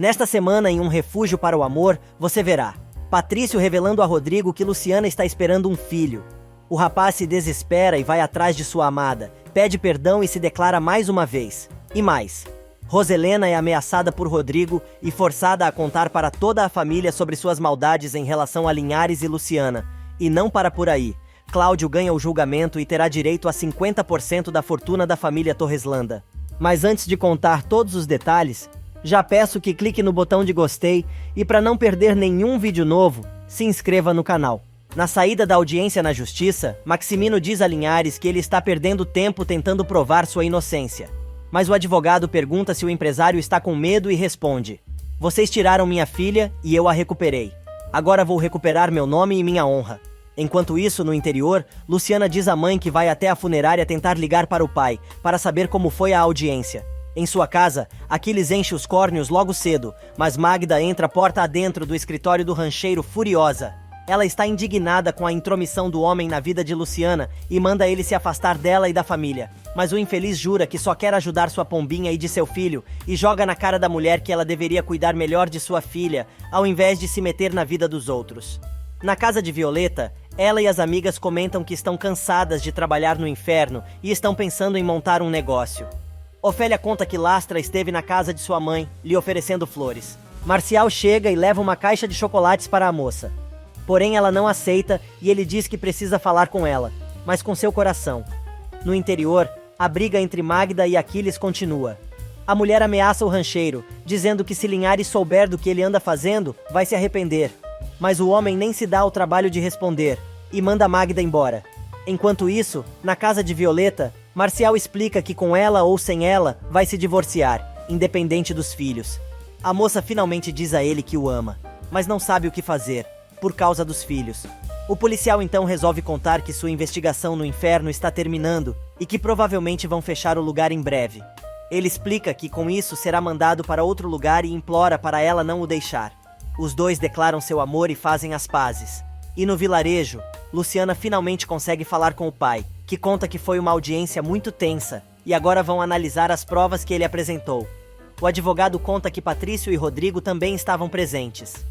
Nesta semana, em Um Refúgio para o Amor, você verá Patrício revelando a Rodrigo que Luciana está esperando um filho. O rapaz se desespera e vai atrás de sua amada, pede perdão e se declara mais uma vez. E mais. Roselena é ameaçada por Rodrigo e forçada a contar para toda a família sobre suas maldades em relação a Linhares e Luciana. E não para por aí. Cláudio ganha o julgamento e terá direito a 50% da fortuna da família Torreslanda. Mas antes de contar todos os detalhes, já peço que clique no botão de gostei e para não perder nenhum vídeo novo, se inscreva no canal. Na saída da audiência na justiça, Maximino diz a Linhares que ele está perdendo tempo tentando provar sua inocência. Mas o advogado pergunta se o empresário está com medo e responde: "Vocês tiraram minha filha e eu a recuperei. Agora vou recuperar meu nome e minha honra." Enquanto isso, no interior, Luciana diz à mãe que vai até a funerária tentar ligar para o pai, para saber como foi a audiência. Em sua casa, Aquiles enche os córneos logo cedo, mas Magda entra porta adentro do escritório do rancheiro furiosa. Ela está indignada com a intromissão do homem na vida de Luciana e manda ele se afastar dela e da família. Mas o infeliz jura que só quer ajudar sua pombinha e de seu filho e joga na cara da mulher que ela deveria cuidar melhor de sua filha, ao invés de se meter na vida dos outros. Na casa de Violeta, ela e as amigas comentam que estão cansadas de trabalhar no inferno e estão pensando em montar um negócio. Ofélia conta que Lastra esteve na casa de sua mãe, lhe oferecendo flores. Marcial chega e leva uma caixa de chocolates para a moça. Porém, ela não aceita e ele diz que precisa falar com ela, mas com seu coração. No interior, a briga entre Magda e Aquiles continua. A mulher ameaça o rancheiro, dizendo que se Linhares souber do que ele anda fazendo, vai se arrepender. Mas o homem nem se dá ao trabalho de responder, e manda Magda embora. Enquanto isso, na casa de Violeta, Marcial explica que com ela ou sem ela, vai se divorciar, independente dos filhos. A moça finalmente diz a ele que o ama, mas não sabe o que fazer, por causa dos filhos. O policial então resolve contar que sua investigação no inferno está terminando e que provavelmente vão fechar o lugar em breve. Ele explica que com isso será mandado para outro lugar e implora para ela não o deixar. Os dois declaram seu amor e fazem as pazes. E no vilarejo, Luciana finalmente consegue falar com o pai, que conta que foi uma audiência muito tensa e agora vão analisar as provas que ele apresentou. O advogado conta que Patrício e Rodrigo também estavam presentes.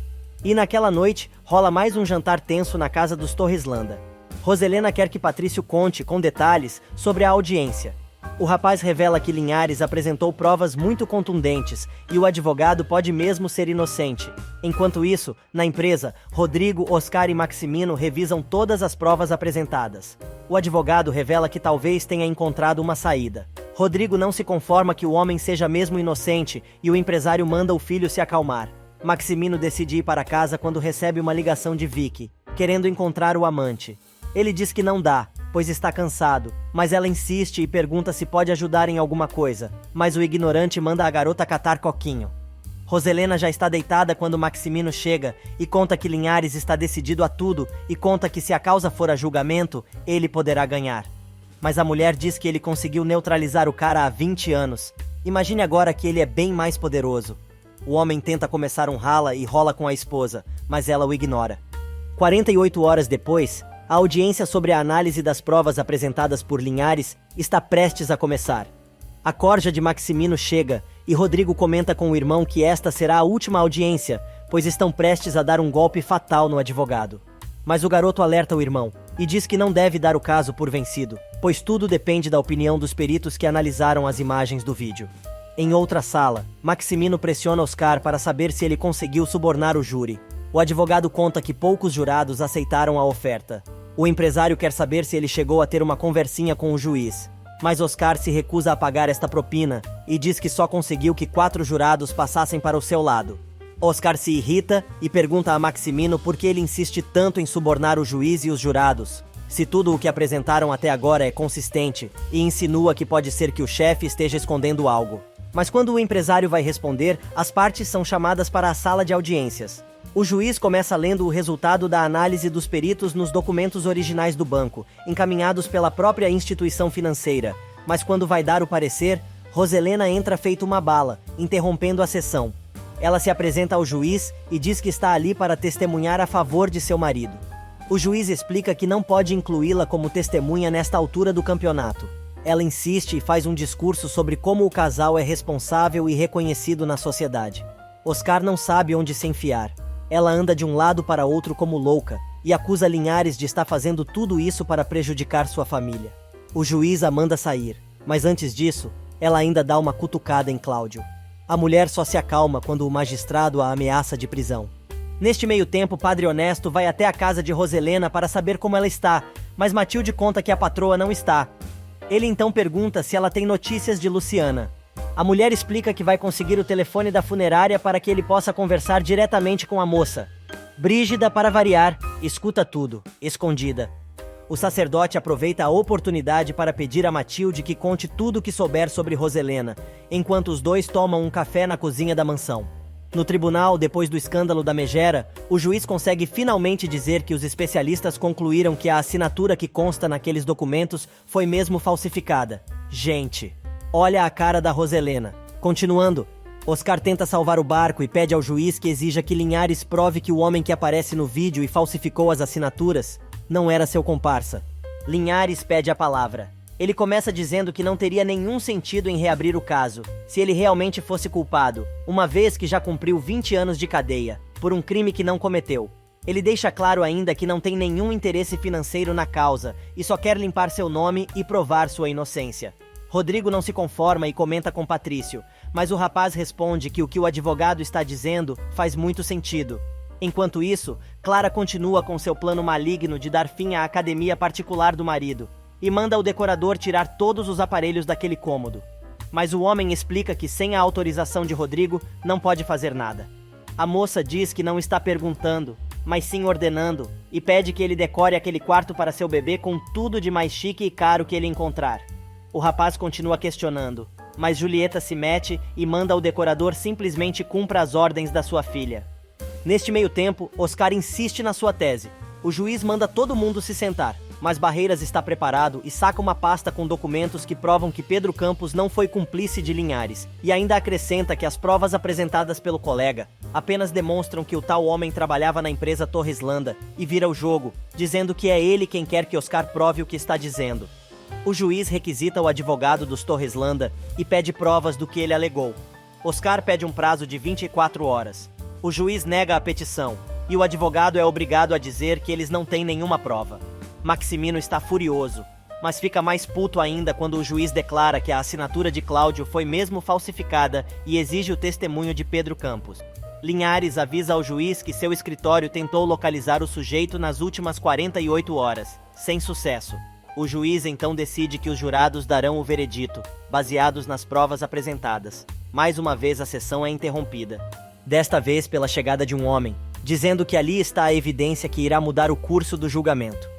E naquela noite, rola mais um jantar tenso na casa dos Torreslanda. Roselena quer que Patrício conte, com detalhes, sobre a audiência. O rapaz revela que Linhares apresentou provas muito contundentes e o advogado pode mesmo ser inocente. Enquanto isso, na empresa, Rodrigo, Oscar e Maximino revisam todas as provas apresentadas. O advogado revela que talvez tenha encontrado uma saída. Rodrigo não se conforma que o homem seja mesmo inocente e o empresário manda o filho se acalmar. Maximino decide ir para casa quando recebe uma ligação de Vicky, querendo encontrar o amante. Ele diz que não dá, pois está cansado, mas ela insiste e pergunta se pode ajudar em alguma coisa, mas o ignorante manda a garota catar coquinho. Roselena já está deitada quando Maximino chega e conta que Linhares está decidido a tudo e conta que se a causa for a julgamento, ele poderá ganhar. Mas a mulher diz que ele conseguiu neutralizar o cara há 20 anos. Imagine agora que ele é bem mais poderoso. O homem tenta começar um rala e rola com a esposa, mas ela o ignora. 48 horas depois, a audiência sobre a análise das provas apresentadas por Linhares está prestes a começar. A corja de Maximino chega e Rodrigo comenta com o irmão que esta será a última audiência, pois estão prestes a dar um golpe fatal no advogado. Mas o garoto alerta o irmão e diz que não deve dar o caso por vencido, pois tudo depende da opinião dos peritos que analisaram as imagens do vídeo. Em outra sala, Maximino pressiona Oscar para saber se ele conseguiu subornar o júri. O advogado conta que poucos jurados aceitaram a oferta. O empresário quer saber se ele chegou a ter uma conversinha com o juiz. Mas Oscar se recusa a pagar esta propina e diz que só conseguiu que 4 jurados passassem para o seu lado. Oscar se irrita e pergunta a Maximino por que ele insiste tanto em subornar o juiz e os jurados, se tudo o que apresentaram até agora é consistente, e insinua que pode ser que o chefe esteja escondendo algo. Mas quando o empresário vai responder, as partes são chamadas para a sala de audiências. O juiz começa lendo o resultado da análise dos peritos nos documentos originais do banco, encaminhados pela própria instituição financeira. Mas quando vai dar o parecer, Roselena entra feito uma bala, interrompendo a sessão. Ela se apresenta ao juiz e diz que está ali para testemunhar a favor de seu marido. O juiz explica que não pode incluí-la como testemunha nesta altura do campeonato. Ela insiste e faz um discurso sobre como o casal é responsável e reconhecido na sociedade. Oscar não sabe onde se enfiar. Ela anda de um lado para outro como louca e acusa Linhares de estar fazendo tudo isso para prejudicar sua família. O juiz a manda sair, mas antes disso, ela ainda dá uma cutucada em Cláudio. A mulher só se acalma quando o magistrado a ameaça de prisão. Neste meio tempo, Padre Honesto vai até a casa de Roselena para saber como ela está, mas Matilde conta que a patroa não está. Ele então pergunta se ela tem notícias de Luciana. A mulher explica que vai conseguir o telefone da funerária para que ele possa conversar diretamente com a moça. Brígida, para variar, escuta tudo, escondida. O sacerdote aproveita a oportunidade para pedir a Matilde que conte tudo o que souber sobre Roselena, enquanto os dois tomam um café na cozinha da mansão. No tribunal, depois do escândalo da megera, o juiz consegue finalmente dizer que os especialistas concluíram que a assinatura que consta naqueles documentos foi mesmo falsificada. Gente, olha a cara da Roselena. Continuando, Oscar tenta salvar o barco e pede ao juiz que exija que Linhares prove que o homem que aparece no vídeo e falsificou as assinaturas não era seu comparsa. Linhares pede a palavra. Ele começa dizendo que não teria nenhum sentido em reabrir o caso, se ele realmente fosse culpado, uma vez que já cumpriu 20 anos de cadeia, por um crime que não cometeu. Ele deixa claro ainda que não tem nenhum interesse financeiro na causa, e só quer limpar seu nome e provar sua inocência. Rodrigo não se conforma e comenta com Patrício, mas o rapaz responde que o que o advogado está dizendo faz muito sentido. Enquanto isso, Clara continua com seu plano maligno de dar fim à academia particular do marido, e manda o decorador tirar todos os aparelhos daquele cômodo. Mas o homem explica que sem a autorização de Rodrigo não pode fazer nada. A moça diz que não está perguntando, mas sim ordenando, e pede que ele decore aquele quarto para seu bebê com tudo de mais chique e caro que ele encontrar. O rapaz continua questionando, mas Julieta se mete e manda o decorador simplesmente cumpra as ordens da sua filha. Neste meio tempo, Oscar insiste na sua tese. O juiz manda todo mundo se sentar, mas Barreiras está preparado e saca uma pasta com documentos que provam que Pedro Campos não foi cúmplice de Linhares, e ainda acrescenta que as provas apresentadas pelo colega apenas demonstram que o tal homem trabalhava na empresa Torreslanda e vira o jogo, dizendo que é ele quem quer que Oscar prove o que está dizendo. O juiz requisita o advogado dos Torreslanda e pede provas do que ele alegou. Oscar pede um prazo de 24 horas. O juiz nega a petição, e o advogado é obrigado a dizer que eles não têm nenhuma prova. Maximino está furioso, mas fica mais puto ainda quando o juiz declara que a assinatura de Cláudio foi mesmo falsificada e exige o testemunho de Pedro Campos. Linhares avisa ao juiz que seu escritório tentou localizar o sujeito nas últimas 48 horas, sem sucesso. O juiz então decide que os jurados darão o veredito, baseados nas provas apresentadas. Mais uma vez a sessão é interrompida. Desta vez pela chegada de um homem, dizendo que ali está a evidência que irá mudar o curso do julgamento.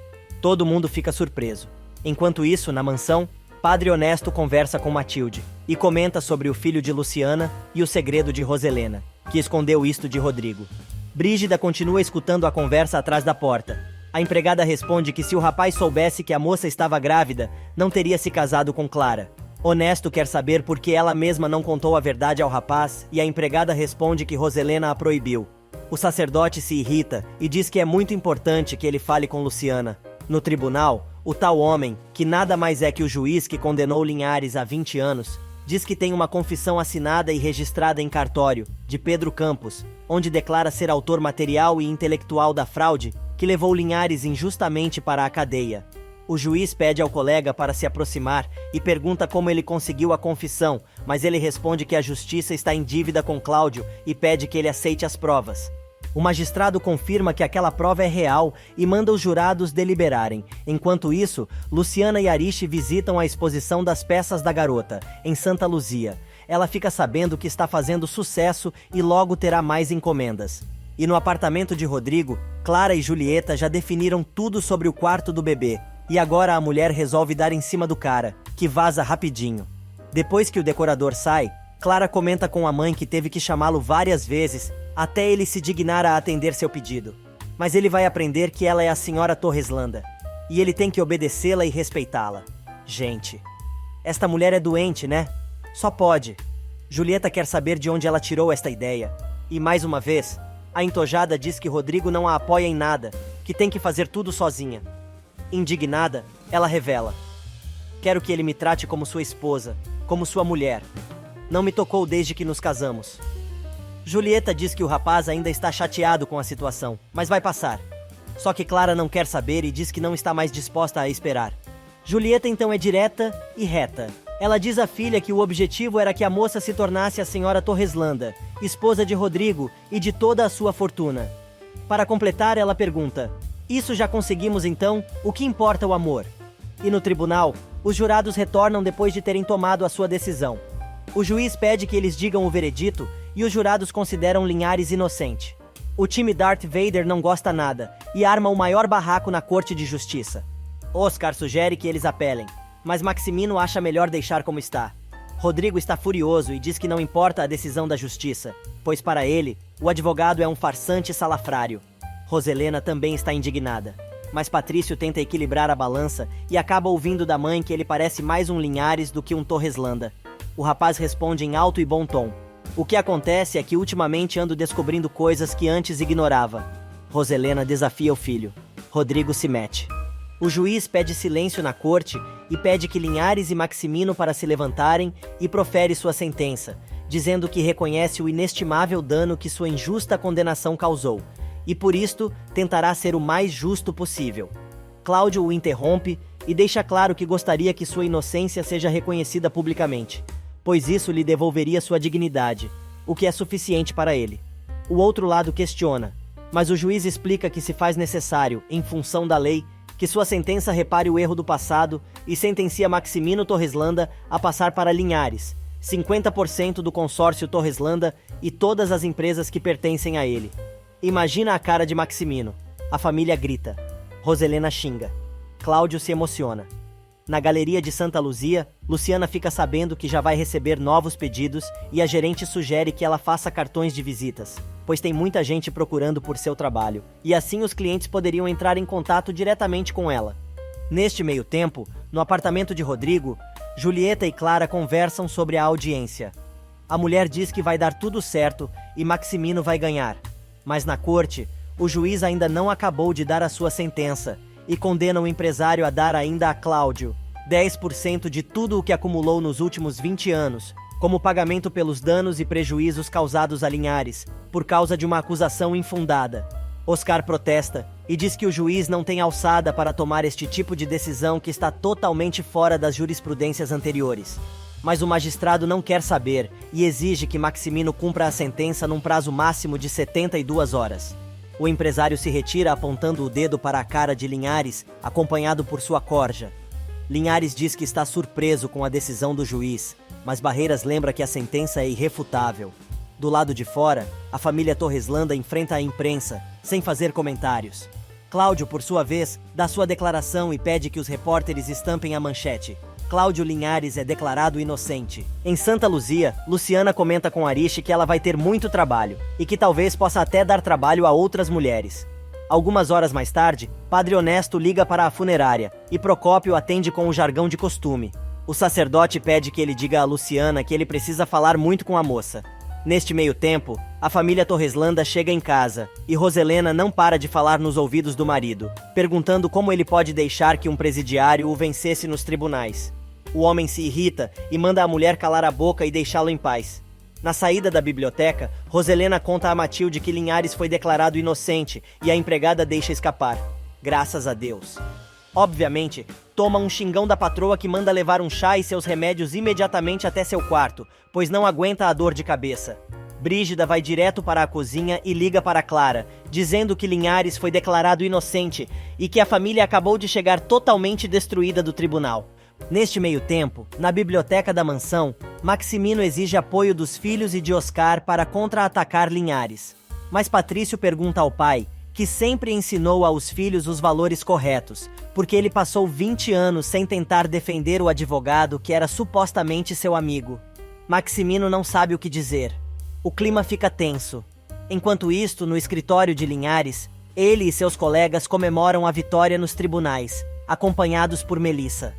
Todo mundo fica surpreso. Enquanto isso, na mansão, Padre Honesto conversa com Matilde e comenta sobre o filho de Luciana e o segredo de Roselena, que escondeu isto de Rodrigo. Brígida continua escutando a conversa atrás da porta. A empregada responde que se o rapaz soubesse que a moça estava grávida, não teria se casado com Clara. Honesto quer saber por que ela mesma não contou a verdade ao rapaz e a empregada responde que Roselena a proibiu. O sacerdote se irrita e diz que é muito importante que ele fale com Luciana. No tribunal, o tal homem, que nada mais é que o juiz que condenou Linhares a 20 anos, diz que tem uma confissão assinada e registrada em cartório, de Pedro Campos, onde declara ser autor material e intelectual da fraude que levou Linhares injustamente para a cadeia. O juiz pede ao colega para se aproximar e pergunta como ele conseguiu a confissão, mas ele responde que a justiça está em dívida com Cláudio e pede que ele aceite as provas. O magistrado confirma que aquela prova é real e manda os jurados deliberarem. Enquanto isso, Luciana e Ariche visitam a exposição das peças da garota, em Santa Luzia. Ela fica sabendo que está fazendo sucesso e logo terá mais encomendas. E no apartamento de Rodrigo, Clara e Julieta já definiram tudo sobre o quarto do bebê. E agora a mulher resolve dar em cima do cara, que vaza rapidinho. Depois que o decorador sai, Clara comenta com a mãe que teve que chamá-lo várias vezes até ele se dignar a atender seu pedido. Mas ele vai aprender que ela é a senhora Torreslanda, e ele tem que obedecê-la e respeitá-la. Gente, esta mulher é doente, né? Só pode. Julieta quer saber de onde ela tirou esta ideia. E mais uma vez, a entojada diz que Rodrigo não a apoia em nada, que tem que fazer tudo sozinha. Indignada, ela revela: quero que ele me trate como sua esposa, como sua mulher. Não me tocou desde que nos casamos. Julieta diz que o rapaz ainda está chateado com a situação, mas vai passar. Só que Clara não quer saber e diz que não está mais disposta a esperar. Julieta então é direta e reta. Ela diz à filha que o objetivo era que a moça se tornasse a senhora Torreslanda, esposa de Rodrigo e de toda a sua fortuna. Para completar, ela pergunta: isso já conseguimos então? O que importa o amor? E no tribunal, os jurados retornam depois de terem tomado a sua decisão. O juiz pede que eles digam o veredito e os jurados consideram Linhares inocente. O time Darth Vader não gosta nada e arma o maior barraco na corte de justiça. Oscar sugere que eles apelem, mas Maximino acha melhor deixar como está. Rodrigo está furioso e diz que não importa a decisão da justiça, pois para ele, o advogado é um farsante salafrário. Roselena também está indignada, mas Patrício tenta equilibrar a balança e acaba ouvindo da mãe que ele parece mais um Linhares do que um Torreslanda. O rapaz responde em alto e bom tom: o que acontece é que ultimamente ando descobrindo coisas que antes ignorava. Roselena desafia o filho. Rodrigo se mete. O juiz pede silêncio na corte e pede que Linhares e Maximino para se levantarem e profere sua sentença, dizendo que reconhece o inestimável dano que sua injusta condenação causou, e por isto tentará ser o mais justo possível. Cláudio o interrompe e deixa claro que gostaria que sua inocência seja reconhecida publicamente, pois isso lhe devolveria sua dignidade, o que é suficiente para ele. O outro lado questiona, mas o juiz explica que se faz necessário, em função da lei, que sua sentença repare o erro do passado e sentencia Maximino Torreslanda a passar para Linhares, 50% do consórcio Torreslanda e todas as empresas que pertencem a ele. Imagina a cara de Maximino. A família grita. Roselena xinga. Cláudio se emociona. Na galeria de Santa Luzia, Luciana fica sabendo que já vai receber novos pedidos e a gerente sugere que ela faça cartões de visitas, pois tem muita gente procurando por seu trabalho, e assim os clientes poderiam entrar em contato diretamente com ela. Neste meio tempo, no apartamento de Rodrigo, Julieta e Clara conversam sobre a audiência. A mulher diz que vai dar tudo certo e Maximino vai ganhar, mas na corte, o juiz ainda não acabou de dar a sua sentença e condena o empresário a dar ainda a Cláudio 10% de tudo o que acumulou nos últimos 20 anos, como pagamento pelos danos e prejuízos causados a Linhares, por causa de uma acusação infundada. Oscar protesta e diz que o juiz não tem alçada para tomar este tipo de decisão que está totalmente fora das jurisprudências anteriores. Mas o magistrado não quer saber e exige que Maximino cumpra a sentença num prazo máximo de 72 horas. O empresário se retira apontando o dedo para a cara de Linhares, acompanhado por sua corja. Linhares diz que está surpreso com a decisão do juiz, mas Barreiras lembra que a sentença é irrefutável. Do lado de fora, a família Torreslanda enfrenta a imprensa, sem fazer comentários. Cláudio, por sua vez, dá sua declaração e pede que os repórteres estampem a manchete: Cláudio Linhares é declarado inocente. Em Santa Luzia, Luciana comenta com Ariche que ela vai ter muito trabalho, e que talvez possa até dar trabalho a outras mulheres. Algumas horas mais tarde, Padre Honesto liga para a funerária, e Procópio atende com o jargão de costume. O sacerdote pede que ele diga a Luciana que ele precisa falar muito com a moça. Neste meio tempo, a família Torreslanda chega em casa, e Roselena não para de falar nos ouvidos do marido, perguntando como ele pode deixar que um presidiário o vencesse nos tribunais. O homem se irrita e manda a mulher calar a boca e deixá-lo em paz. Na saída da biblioteca, Roselena conta a Matilde que Linhares foi declarado inocente e a empregada deixa escapar. Graças a Deus. Obviamente, toma um xingão da patroa que manda levar um chá e seus remédios imediatamente até seu quarto, pois não aguenta a dor de cabeça. Brígida vai direto para a cozinha e liga para Clara, dizendo que Linhares foi declarado inocente e que a família acabou de chegar totalmente destruída do tribunal. Neste meio tempo, na biblioteca da mansão, Maximino exige apoio dos filhos e de Oscar para contra-atacar Linhares. Mas Patrício pergunta ao pai, que sempre ensinou aos filhos os valores corretos, porque ele passou 20 anos sem tentar defender o advogado que era supostamente seu amigo. Maximino não sabe o que dizer. O clima fica tenso. Enquanto isto, no escritório de Linhares, ele e seus colegas comemoram a vitória nos tribunais, acompanhados por Melissa.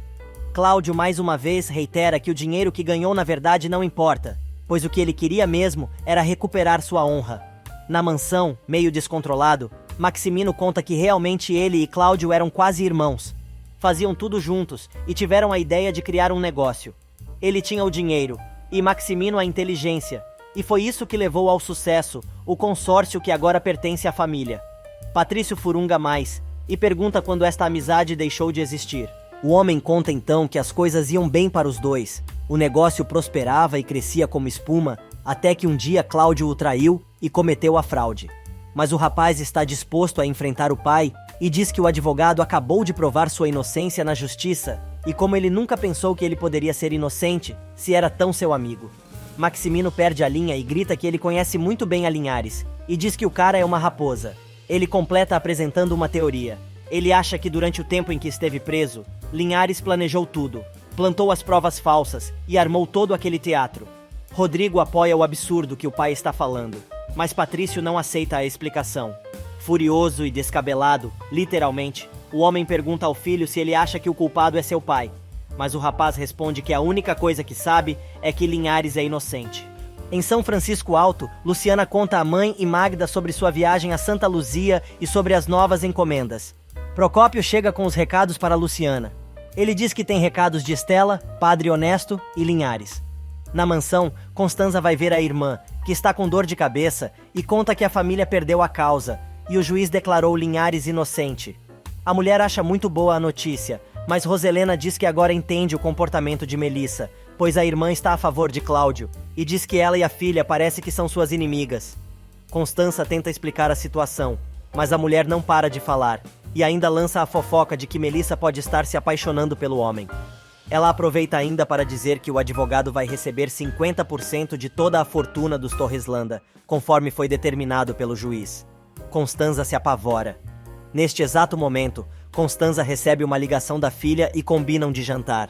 Cláudio mais uma vez reitera que o dinheiro que ganhou na verdade não importa, pois o que ele queria mesmo era recuperar sua honra. Na mansão, meio descontrolado, Maximino conta que realmente ele e Cláudio eram quase irmãos. Faziam tudo juntos e tiveram a ideia de criar um negócio. Ele tinha o dinheiro e Maximino a inteligência, E foi isso que levou ao sucesso, o consórcio que agora pertence à família. Patrício furunga mais e pergunta quando esta amizade deixou de existir. O homem conta então que as coisas iam bem para os dois. O negócio prosperava e crescia como espuma, até que um dia Cláudio o traiu e cometeu a fraude. Mas o rapaz está disposto a enfrentar o pai e diz que o advogado acabou de provar sua inocência na justiça, e como ele nunca pensou que ele poderia ser inocente, se era tão seu amigo. Maximino perde a linha e grita que ele conhece muito bem a Linhares, e diz que o cara é uma raposa. Ele completa apresentando uma teoria. Ele acha que durante o tempo em que esteve preso, Linhares planejou tudo, plantou as provas falsas e armou todo aquele teatro. Rodrigo apoia o absurdo que o pai está falando, mas Patrício não aceita a explicação. Furioso e descabelado, literalmente, o homem pergunta ao filho se ele acha que o culpado é seu pai, mas o rapaz responde que a única coisa que sabe é que Linhares é inocente. Em São Francisco Alto, Luciana conta à mãe e Magda sobre sua viagem a Santa Luzia e sobre as novas encomendas. Procópio chega com os recados para Luciana. Ele diz que tem recados de Estela, Padre Honesto e Linhares. Na mansão, Constanza vai ver a irmã, que está com dor de cabeça, e conta que a família perdeu a causa, e o juiz declarou Linhares inocente. A mulher acha muito boa a notícia, mas Roselena diz que agora entende o comportamento de Melissa, pois a irmã está a favor de Cláudio, e diz que ela e a filha parece que são suas inimigas. Constança tenta explicar a situação, mas a mulher não para de falar, e ainda lança a fofoca de que Melissa pode estar se apaixonando pelo homem. Ela aproveita ainda para dizer que o advogado vai receber 50% de toda a fortuna dos Torreslanda, conforme foi determinado pelo juiz. Constanza se apavora. Neste exato momento, Constanza recebe uma ligação da filha e combinam de jantar.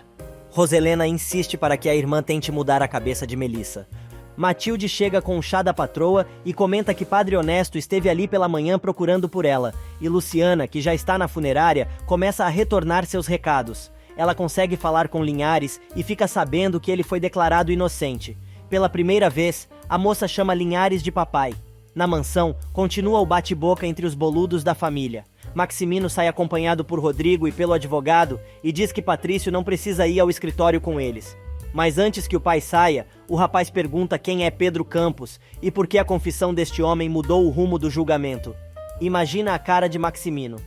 Roselena insiste para que a irmã tente mudar a cabeça de Melissa. Matilde chega com o chá da patroa e comenta que Padre Honesto esteve ali pela manhã procurando por ela, e Luciana, que já está na funerária, começa a retornar seus recados. Ela consegue falar com Linhares e fica sabendo que ele foi declarado inocente. Pela primeira vez, a moça chama Linhares de papai. Na mansão, continua o bate-boca entre os boludos da família. Maximino sai acompanhado por Rodrigo e pelo advogado e diz que Patrício não precisa ir ao escritório com eles. Mas antes que o pai saia, o rapaz pergunta quem é Pedro Campos e por que a confissão deste homem mudou o rumo do julgamento. Imagina a cara de Maximino.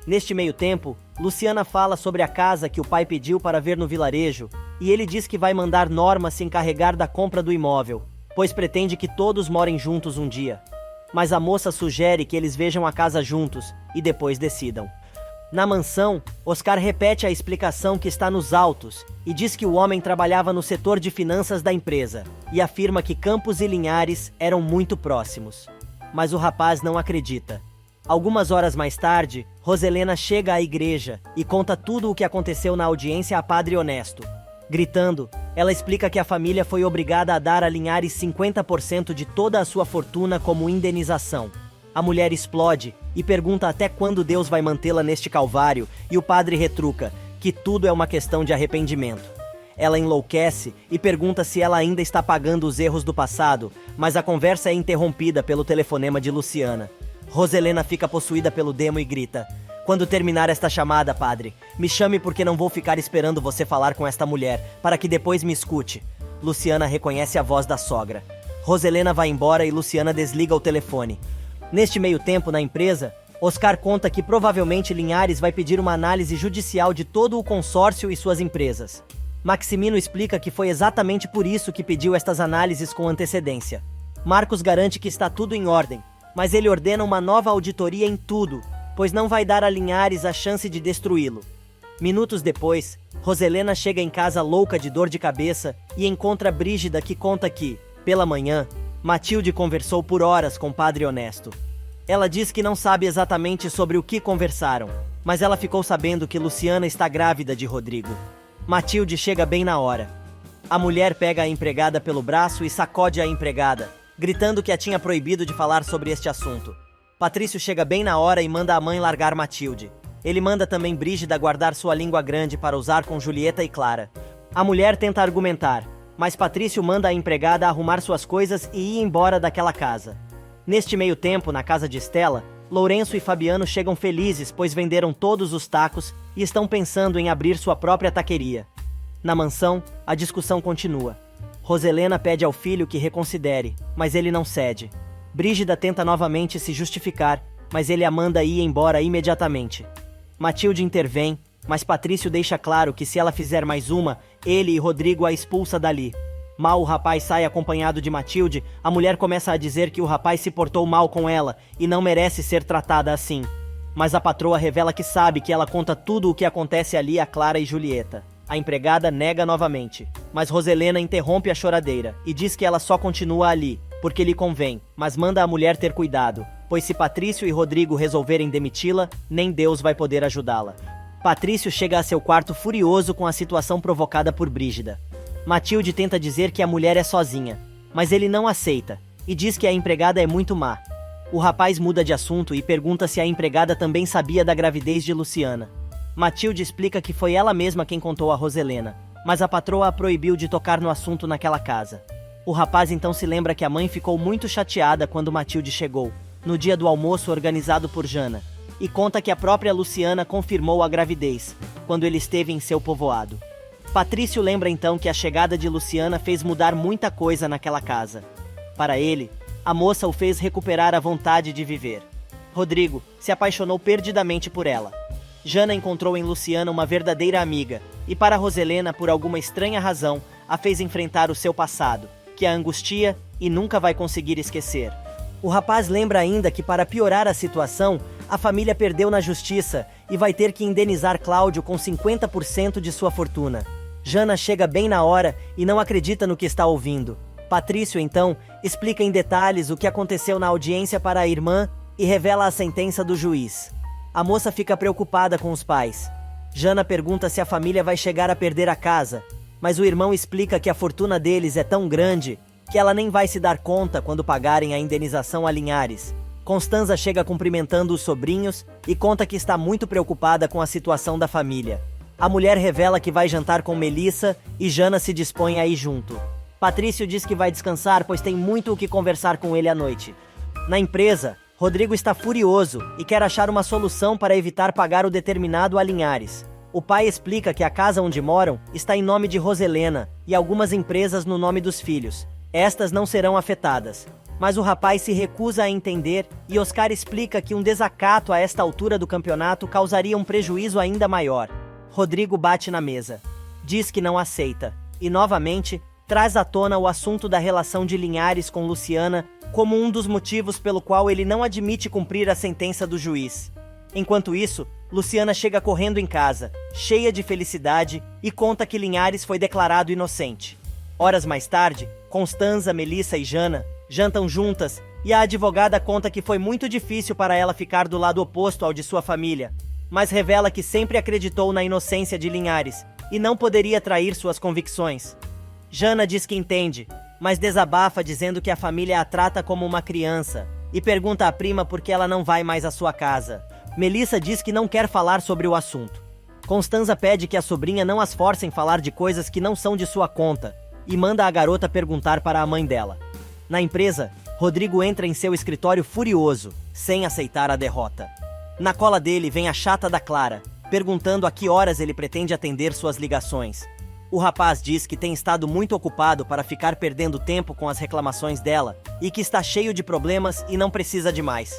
Neste meio tempo, Luciana fala sobre a casa que o pai pediu para ver no vilarejo, e ele diz que vai mandar Norma se encarregar da compra do imóvel, pois pretende que todos morem juntos um dia. Mas a moça sugere que eles vejam a casa juntos e depois decidam. Na mansão, Oscar repete a explicação que está nos autos e diz que o homem trabalhava no setor de finanças da empresa e afirma que Campos e Linhares eram muito próximos. Mas o rapaz não acredita. Algumas horas mais tarde, Roselena chega à igreja e conta tudo o que aconteceu na audiência a Padre Honesto. Gritando, ela explica que a família foi obrigada a dar a Linhares 50% de toda a sua fortuna como indenização. A mulher explode e pergunta até quando Deus vai mantê-la neste calvário, e o padre retruca que tudo é uma questão de arrependimento. Ela enlouquece e pergunta se ela ainda está pagando os erros do passado, mas a conversa é interrompida pelo telefonema de Luciana. Roselena fica possuída pelo demo e grita: "Quando terminar esta chamada, padre, me chame porque não vou ficar esperando você falar com esta mulher, para que depois me escute." Luciana reconhece a voz da sogra. Roselena vai embora e Luciana desliga o telefone. Neste meio tempo, na empresa, Oscar conta que provavelmente Linhares vai pedir uma análise judicial de todo o consórcio e suas empresas. Maximino explica que foi exatamente por isso que pediu estas análises com antecedência. Marcos garante que está tudo em ordem, mas ele ordena uma nova auditoria em tudo, pois não vai dar a Linhares a chance de destruí-lo. Minutos depois, Roselena chega em casa louca de dor de cabeça e encontra Brígida, que conta que, pela manhã, Matilde conversou por horas com Padre Honesto. Ela diz que não sabe exatamente sobre o que conversaram, mas ela ficou sabendo que Luciana está grávida de Rodrigo. Matilde chega bem na hora. A mulher pega a empregada pelo braço e sacode a empregada, gritando que a tinha proibido de falar sobre este assunto. Patrício chega bem na hora e manda a mãe largar Matilde. Ele manda também Brígida guardar sua língua grande para usar com Julieta e Clara. A mulher tenta argumentar, mas Patrício manda a empregada arrumar suas coisas e ir embora daquela casa. Neste meio tempo, na casa de Estela, Lourenço e Fabiano chegam felizes, pois venderam todos os tacos e estão pensando em abrir sua própria taqueria. Na mansão, a discussão continua. Roselena pede ao filho que reconsidere, mas ele não cede. Brígida tenta novamente se justificar, mas ele a manda ir embora imediatamente. Matilde intervém, mas Patrício deixa claro que se ela fizer mais uma, ele e Rodrigo a expulsa dali. Mal o rapaz sai acompanhado de Matilde, a mulher começa a dizer que o rapaz se portou mal com ela e não merece ser tratada assim. Mas a patroa revela que sabe que ela conta tudo o que acontece ali a Clara e Julieta. A empregada nega novamente, mas Roselena interrompe a choradeira e diz que ela só continua ali, porque lhe convém, mas manda a mulher ter cuidado, pois se Patrício e Rodrigo resolverem demiti-la, nem Deus vai poder ajudá-la. Patrício chega a seu quarto furioso com a situação provocada por Brígida. Matilde tenta dizer que a mulher é sozinha, mas ele não aceita, e diz que a empregada é muito má. O rapaz muda de assunto e pergunta se a empregada também sabia da gravidez de Luciana. Matilde explica que foi ela mesma quem contou a Roselena, mas a patroa a proibiu de tocar no assunto naquela casa. O rapaz então se lembra que a mãe ficou muito chateada quando Matilde chegou, no dia do almoço organizado por Jana, e conta que a própria Luciana confirmou a gravidez, quando ele esteve em seu povoado. Patrício lembra então que a chegada de Luciana fez mudar muita coisa naquela casa. Para ele, a moça o fez recuperar a vontade de viver. Rodrigo se apaixonou perdidamente por ela. Jana encontrou em Luciana uma verdadeira amiga, e para Roselena, por alguma estranha razão, a fez enfrentar o seu passado, que a angustia e nunca vai conseguir esquecer. O rapaz lembra ainda que, para piorar a situação, a família perdeu na justiça e vai ter que indenizar Cláudio com 50% de sua fortuna. Jana chega bem na hora e não acredita no que está ouvindo. Patrício, então, explica em detalhes o que aconteceu na audiência para a irmã e revela a sentença do juiz. A moça fica preocupada com os pais. Jana pergunta se a família vai chegar a perder a casa, mas o irmão explica que a fortuna deles é tão grande que ela nem vai se dar conta quando pagarem a indenização a Linhares. Constanza chega cumprimentando os sobrinhos e conta que está muito preocupada com a situação da família. A mulher revela que vai jantar com Melissa e Jana se dispõe a ir junto. Patrício diz que vai descansar, pois tem muito o que conversar com ele à noite. Na empresa, Rodrigo está furioso e quer achar uma solução para evitar pagar o determinado a Linhares. O pai explica que a casa onde moram está em nome de Roselena e algumas empresas no nome dos filhos. Estas não serão afetadas. Mas o rapaz se recusa a entender e Oscar explica que um desacato a esta altura do campeonato causaria um prejuízo ainda maior. Rodrigo bate na mesa. Diz que não aceita. E novamente, traz à tona o assunto da relação de Linhares com Luciana como um dos motivos pelo qual ele não admite cumprir a sentença do juiz. Enquanto isso, Luciana chega correndo em casa, cheia de felicidade, e conta que Linhares foi declarado inocente. Horas mais tarde, Constanza, Melissa e Jana jantam juntas e a advogada conta que foi muito difícil para ela ficar do lado oposto ao de sua família, mas revela que sempre acreditou na inocência de Linhares e não poderia trair suas convicções. Jana diz que entende, mas desabafa dizendo que a família a trata como uma criança e pergunta à prima por que ela não vai mais à sua casa. Melissa diz que não quer falar sobre o assunto. Constanza pede que a sobrinha não as force em falar de coisas que não são de sua conta e manda a garota perguntar para a mãe dela. Na empresa, Rodrigo entra em seu escritório furioso, sem aceitar a derrota. Na cola dele vem a chata da Clara, perguntando a que horas ele pretende atender suas ligações. O rapaz diz que tem estado muito ocupado para ficar perdendo tempo com as reclamações dela e que está cheio de problemas e não precisa de mais.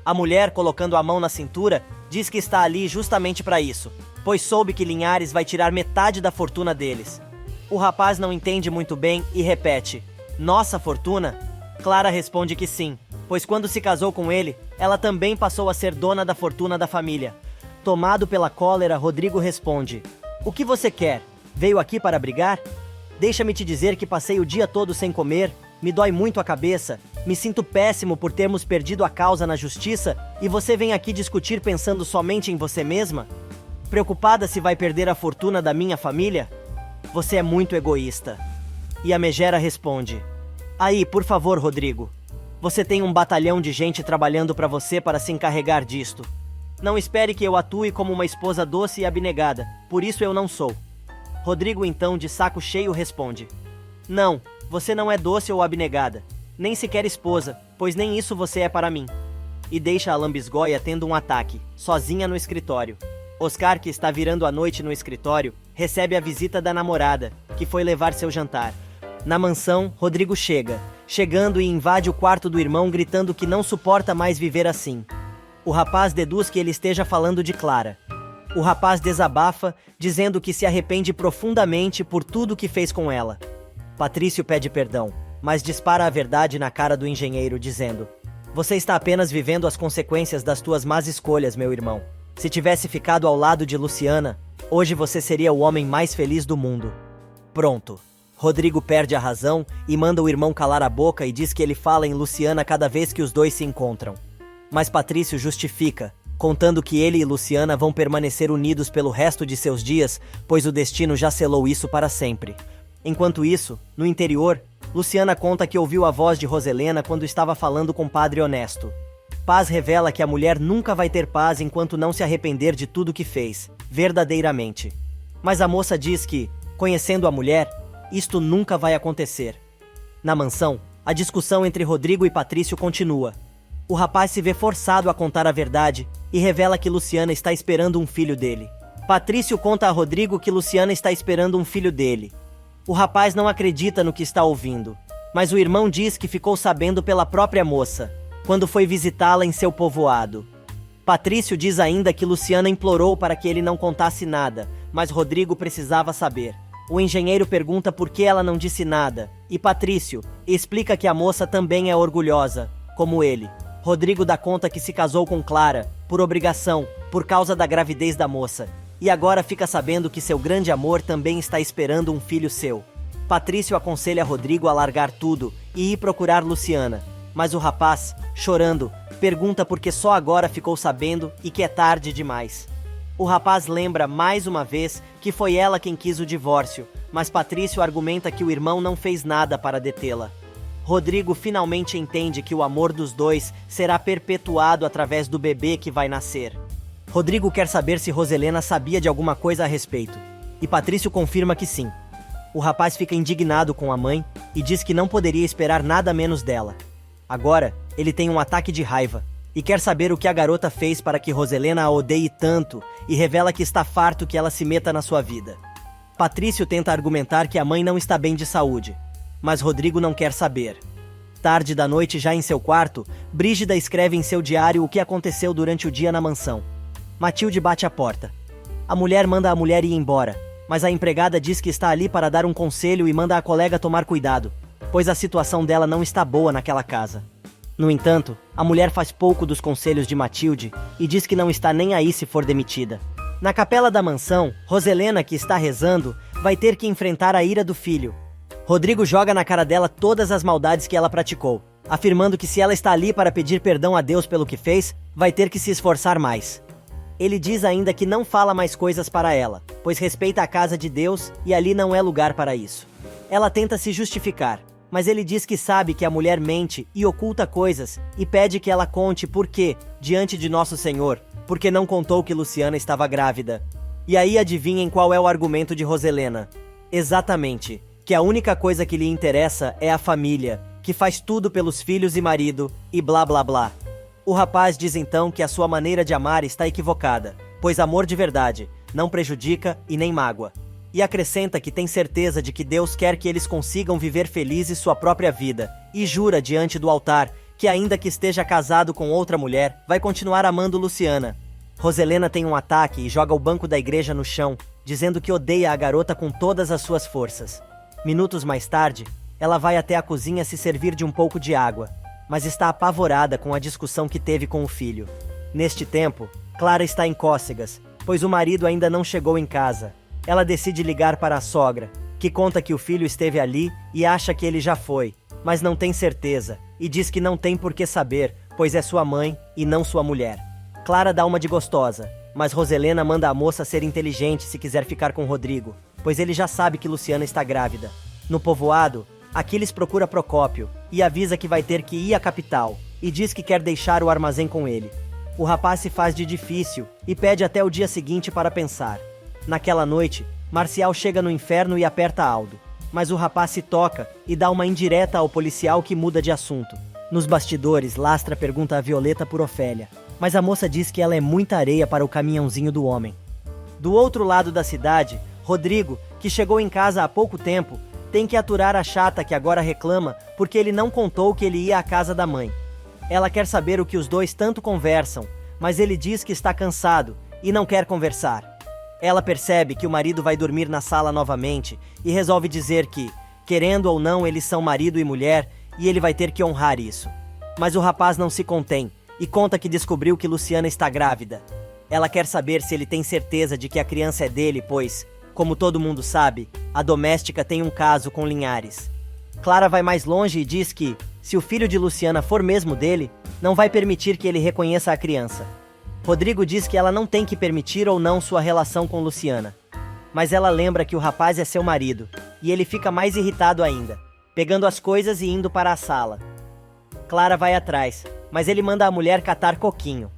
A mulher, colocando a mão na cintura, diz que está ali justamente para isso, pois soube que Linhares vai tirar metade da fortuna deles. O rapaz não entende muito bem e repete: "Nossa fortuna?" Clara responde que sim, pois quando se casou com ele, ela também passou a ser dona da fortuna da família. Tomado pela cólera, Rodrigo responde: "O que você quer? Veio aqui para brigar? Deixa-me te dizer que passei o dia todo sem comer, me dói muito a cabeça, me sinto péssimo por termos perdido a causa na justiça e você vem aqui discutir pensando somente em você mesma? Preocupada se vai perder a fortuna da minha família? Você é muito egoísta." E a megera responde: "Aí, por favor, Rodrigo. Você tem um batalhão de gente trabalhando para você para se encarregar disto. Não espere que eu atue como uma esposa doce e abnegada, por isso eu não sou." Rodrigo então, de saco cheio, responde: "Não, você não é doce ou abnegada, nem sequer esposa, pois nem isso você é para mim." E deixa a lambisgoia tendo um ataque, sozinha no escritório. Oscar, que está virando a noite no escritório, recebe a visita da namorada, que foi levar seu jantar. Na mansão, Rodrigo chegando e invade o quarto do irmão gritando que não suporta mais viver assim. O rapaz deduz que ele esteja falando de Clara. O rapaz desabafa, dizendo que se arrepende profundamente por tudo que fez com ela. Patrício pede perdão, mas dispara a verdade na cara do engenheiro, dizendo: "Você está apenas vivendo as consequências das tuas más escolhas, meu irmão. Se tivesse ficado ao lado de Luciana, hoje você seria o homem mais feliz do mundo." Pronto. Rodrigo perde a razão e manda o irmão calar a boca e diz que ele fala em Luciana cada vez que os dois se encontram. Mas Patrício justifica, contando que ele e Luciana vão permanecer unidos pelo resto de seus dias, pois o destino já selou isso para sempre. Enquanto isso, no interior, Luciana conta que ouviu a voz de Roselena quando estava falando com Padre Honesto. Paz revela que a mulher nunca vai ter paz enquanto não se arrepender de tudo que fez, verdadeiramente. Mas a moça diz que, conhecendo a mulher, isto nunca vai acontecer. Na mansão, a discussão entre Rodrigo e Patrício continua. O rapaz se vê forçado a contar a verdade e revela que Luciana está esperando um filho dele. Patrício conta a Rodrigo que Luciana está esperando um filho dele. O rapaz não acredita no que está ouvindo, mas o irmão diz que ficou sabendo pela própria moça, quando foi visitá-la em seu povoado. Patrício diz ainda que Luciana implorou para que ele não contasse nada, mas Rodrigo precisava saber. O engenheiro pergunta por que ela não disse nada, e Patrício explica que a moça também é orgulhosa, como ele. Rodrigo dá conta que se casou com Clara, por obrigação, por causa da gravidez da moça, e agora fica sabendo que seu grande amor também está esperando um filho seu. Patrício aconselha Rodrigo a largar tudo e ir procurar Luciana, mas o rapaz, chorando, pergunta por que só agora ficou sabendo e que é tarde demais. O rapaz lembra mais uma vez que foi ela quem quis o divórcio, mas Patrício argumenta que o irmão não fez nada para detê-la. Rodrigo finalmente entende que o amor dos dois será perpetuado através do bebê que vai nascer. Rodrigo quer saber se Roselena sabia de alguma coisa a respeito, e Patrício confirma que sim. O rapaz fica indignado com a mãe e diz que não poderia esperar nada menos dela. Agora, ele tem um ataque de raiva e quer saber o que a garota fez para que Roselena a odeie tanto e revela que está farto que ela se meta na sua vida. Patrício tenta argumentar que a mãe não está bem de saúde, mas Rodrigo não quer saber. Tarde da noite, já em seu quarto, Brígida escreve em seu diário o que aconteceu durante o dia na mansão. Matilde bate à porta. A mulher manda a mulher ir embora, mas a empregada diz que está ali para dar um conselho e manda a colega tomar cuidado, pois a situação dela não está boa naquela casa. No entanto, a mulher faz pouco dos conselhos de Matilde e diz que não está nem aí se for demitida. Na capela da mansão, Roselena, que está rezando, vai ter que enfrentar a ira do filho. Rodrigo joga na cara dela todas as maldades que ela praticou, afirmando que se ela está ali para pedir perdão a Deus pelo que fez, vai ter que se esforçar mais. Ele diz ainda que não fala mais coisas para ela, pois respeita a casa de Deus e ali não é lugar para isso. Ela tenta se justificar, mas ele diz que sabe que a mulher mente e oculta coisas e pede que ela conte por quê, diante de Nosso Senhor, porque não contou que Luciana estava grávida. E aí adivinhem qual é o argumento de Roselena. Exatamente, que a única coisa que lhe interessa é a família, que faz tudo pelos filhos e marido, e blá blá blá. O rapaz diz então que a sua maneira de amar está equivocada, pois amor de verdade não prejudica e nem mágoa. E acrescenta que tem certeza de que Deus quer que eles consigam viver felizes sua própria vida, e jura diante do altar que ainda que esteja casado com outra mulher, vai continuar amando Luciana. Roselena tem um ataque e joga o banco da igreja no chão, dizendo que odeia a garota com todas as suas forças. Minutos mais tarde, ela vai até a cozinha se servir de um pouco de água, mas está apavorada com a discussão que teve com o filho. Neste tempo, Clara está em cócegas, pois o marido ainda não chegou em casa. Ela decide ligar para a sogra, que conta que o filho esteve ali e acha que ele já foi, mas não tem certeza, e diz que não tem por que saber, pois é sua mãe e não sua mulher. Clara dá uma de gostosa, mas Roselena manda a moça ser inteligente se quiser ficar com Rodrigo, pois ele já sabe que Luciana está grávida. No povoado, Aquiles procura Procópio e avisa que vai ter que ir à capital, e diz que quer deixar o armazém com ele. O rapaz se faz de difícil e pede até o dia seguinte para pensar. Naquela noite, Marcial chega no inferno e aperta Aldo, mas o rapaz se toca e dá uma indireta ao policial que muda de assunto. Nos bastidores, Lastra pergunta a Violeta por Ofélia, mas a moça diz que ela é muita areia para o caminhãozinho do homem. Do outro lado da cidade, Rodrigo, que chegou em casa há pouco tempo, Tem que aturar a chata que agora reclama porque ele não contou que ele ia à casa da mãe. Ela quer saber o que os dois tanto conversam, mas ele diz que está cansado e não quer conversar. Ela percebe que o marido vai dormir na sala novamente e resolve dizer que, querendo ou não, eles são marido e mulher e ele vai ter que honrar isso. Mas o rapaz não se contém e conta que descobriu que Luciana está grávida. Ela quer saber se ele tem certeza de que a criança é dele, pois, como todo mundo sabe, a doméstica tem um caso com Linhares. Clara vai mais longe e diz que, se o filho de Luciana for mesmo dele, não vai permitir que ele reconheça a criança. Rodrigo diz que ela não tem que permitir ou não sua relação com Luciana. Mas ela lembra que o rapaz é seu marido, e ele fica mais irritado ainda, pegando as coisas e indo para a sala. Clara vai atrás, mas ele manda a mulher catar coquinho.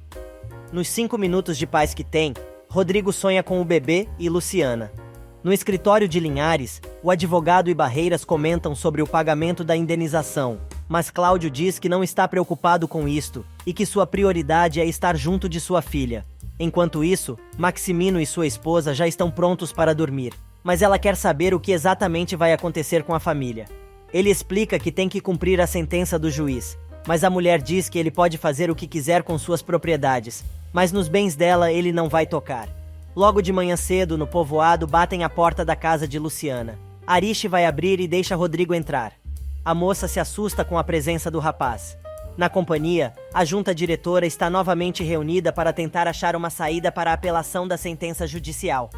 Nos 5 minutos de paz que tem, Rodrigo sonha com o bebê e Luciana. No escritório de Linhares, o advogado e Barreiras comentam sobre o pagamento da indenização, mas Cláudio diz que não está preocupado com isto e que sua prioridade é estar junto de sua filha. Enquanto isso, Maximino e sua esposa já estão prontos para dormir, mas ela quer saber o que exatamente vai acontecer com a família. Ele explica que tem que cumprir a sentença do juiz, mas a mulher diz que ele pode fazer o que quiser com suas propriedades, mas nos bens dela ele não vai tocar. Logo de manhã cedo, no povoado, batem à porta da casa de Luciana. Ariche vai abrir e deixa Rodrigo entrar. A moça se assusta com a presença do rapaz. Na companhia, a junta diretora está novamente reunida para tentar achar uma saída para a apelação da sentença judicial.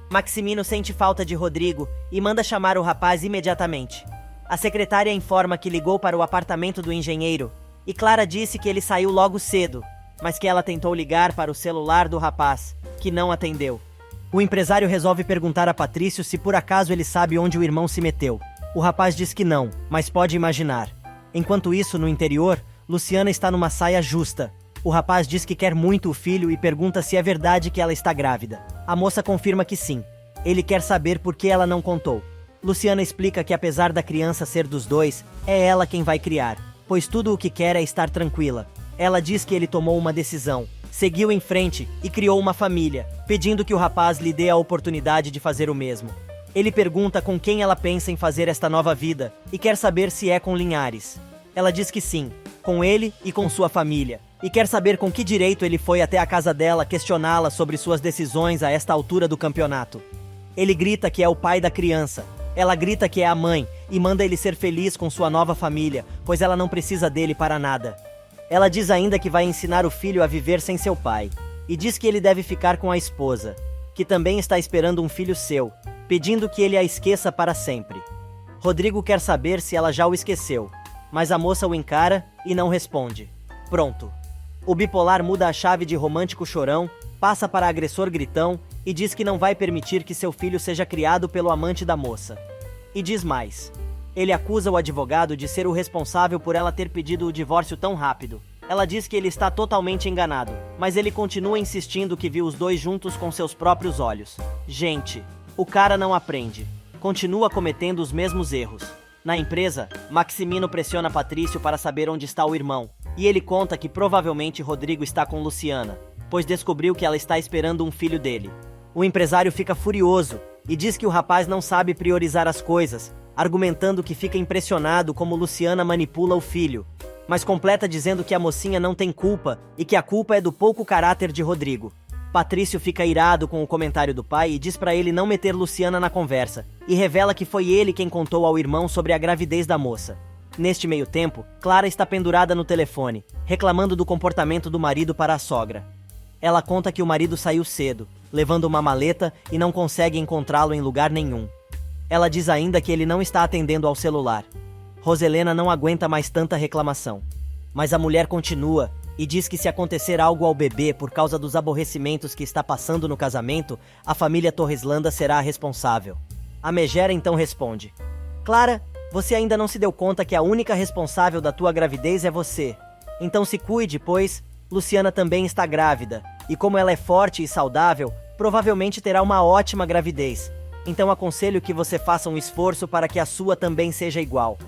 Maximino sente falta de Rodrigo e manda chamar o rapaz imediatamente. A secretária informa que ligou para o apartamento do engenheiro e Clara disse que ele saiu logo cedo, mas que ela tentou ligar para o celular do rapaz, que não atendeu. O empresário resolve perguntar a Patrício se por acaso ele sabe onde o irmão se meteu. O rapaz diz que não, mas pode imaginar. Enquanto isso, no interior, Luciana está numa saia justa. O rapaz diz que quer muito o filho e pergunta se é verdade que ela está grávida. A moça confirma que sim. Ele quer saber por que ela não contou. Luciana explica que apesar da criança ser dos dois, é ela quem vai criar, pois tudo o que quer é estar tranquila. Ela diz que ele tomou uma decisão, seguiu em frente e criou uma família, pedindo que o rapaz lhe dê a oportunidade de fazer o mesmo. Ele pergunta com quem ela pensa em fazer esta nova vida e quer saber se é com Linhares. Ela diz que sim, com ele e com sua família, e quer saber com que direito ele foi até a casa dela questioná-la sobre suas decisões a esta altura do campeonato. Ele grita que é o pai da criança. Ela grita que é a mãe e manda ele ser feliz com sua nova família, pois ela não precisa dele para nada. Ela diz ainda que vai ensinar o filho a viver sem seu pai, e diz que ele deve ficar com a esposa, que também está esperando um filho seu, pedindo que ele a esqueça para sempre. Rodrigo quer saber se ela já o esqueceu, mas a moça o encara e não responde. Pronto. O bipolar muda a chave de romântico chorão, passa para agressor gritão e diz que não vai permitir que seu filho seja criado pelo amante da moça. E diz mais. Ele acusa o advogado de ser o responsável por ela ter pedido o divórcio tão rápido. Ela diz que ele está totalmente enganado, mas ele continua insistindo que viu os dois juntos com seus próprios olhos. Gente, o cara não aprende. Continua cometendo os mesmos erros. Na empresa, Maximino pressiona Patrício para saber onde está o irmão, e ele conta que provavelmente Rodrigo está com Luciana, pois descobriu que ela está esperando um filho dele. O empresário fica furioso e diz que o rapaz não sabe priorizar as coisas, argumentando que fica impressionado como Luciana manipula o filho, mas completa dizendo que a mocinha não tem culpa e que a culpa é do pouco caráter de Rodrigo. Patrício fica irado com o comentário do pai e diz para ele não meter Luciana na conversa, e revela que foi ele quem contou ao irmão sobre a gravidez da moça. Neste meio tempo, Clara está pendurada no telefone, reclamando do comportamento do marido para a sogra. Ela conta que o marido saiu cedo, levando uma maleta e não consegue encontrá-lo em lugar nenhum. Ela diz ainda que ele não está atendendo ao celular. Roselena não aguenta mais tanta reclamação. Mas a mulher continua e diz que se acontecer algo ao bebê por causa dos aborrecimentos que está passando no casamento, a família Torreslanda será a responsável. A megera então responde: Clara, você ainda não se deu conta que a única responsável da tua gravidez é você. Então se cuide, pois Luciana também está grávida, e como ela é forte e saudável, provavelmente terá uma ótima gravidez. Então aconselho que você faça um esforço para que a sua também seja igual.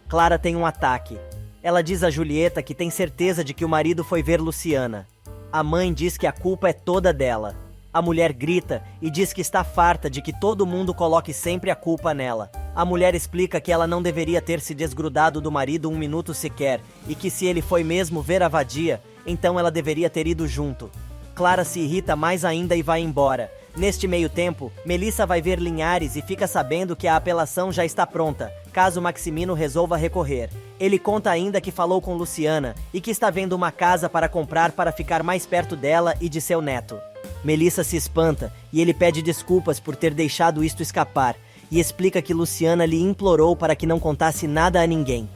Clara tem um ataque. Ela diz a Julieta que tem certeza de que o marido foi ver Luciana. A mãe diz que a culpa é toda dela. A mulher grita e diz que está farta de que todo mundo coloque sempre a culpa nela. A mulher explica que ela não deveria ter se desgrudado do marido um minuto sequer e que se ele foi mesmo ver a vadia, então ela deveria ter ido junto. Clara se irrita mais ainda e vai embora. Neste meio tempo, Melissa vai ver Linhares e fica sabendo que a apelação já está pronta, caso Maximino resolva recorrer. Ele conta ainda que falou com Luciana e que está vendo uma casa para comprar para ficar mais perto dela e de seu neto. Melissa se espanta e ele pede desculpas por ter deixado isto escapar e explica que Luciana lhe implorou para que não contasse nada a ninguém.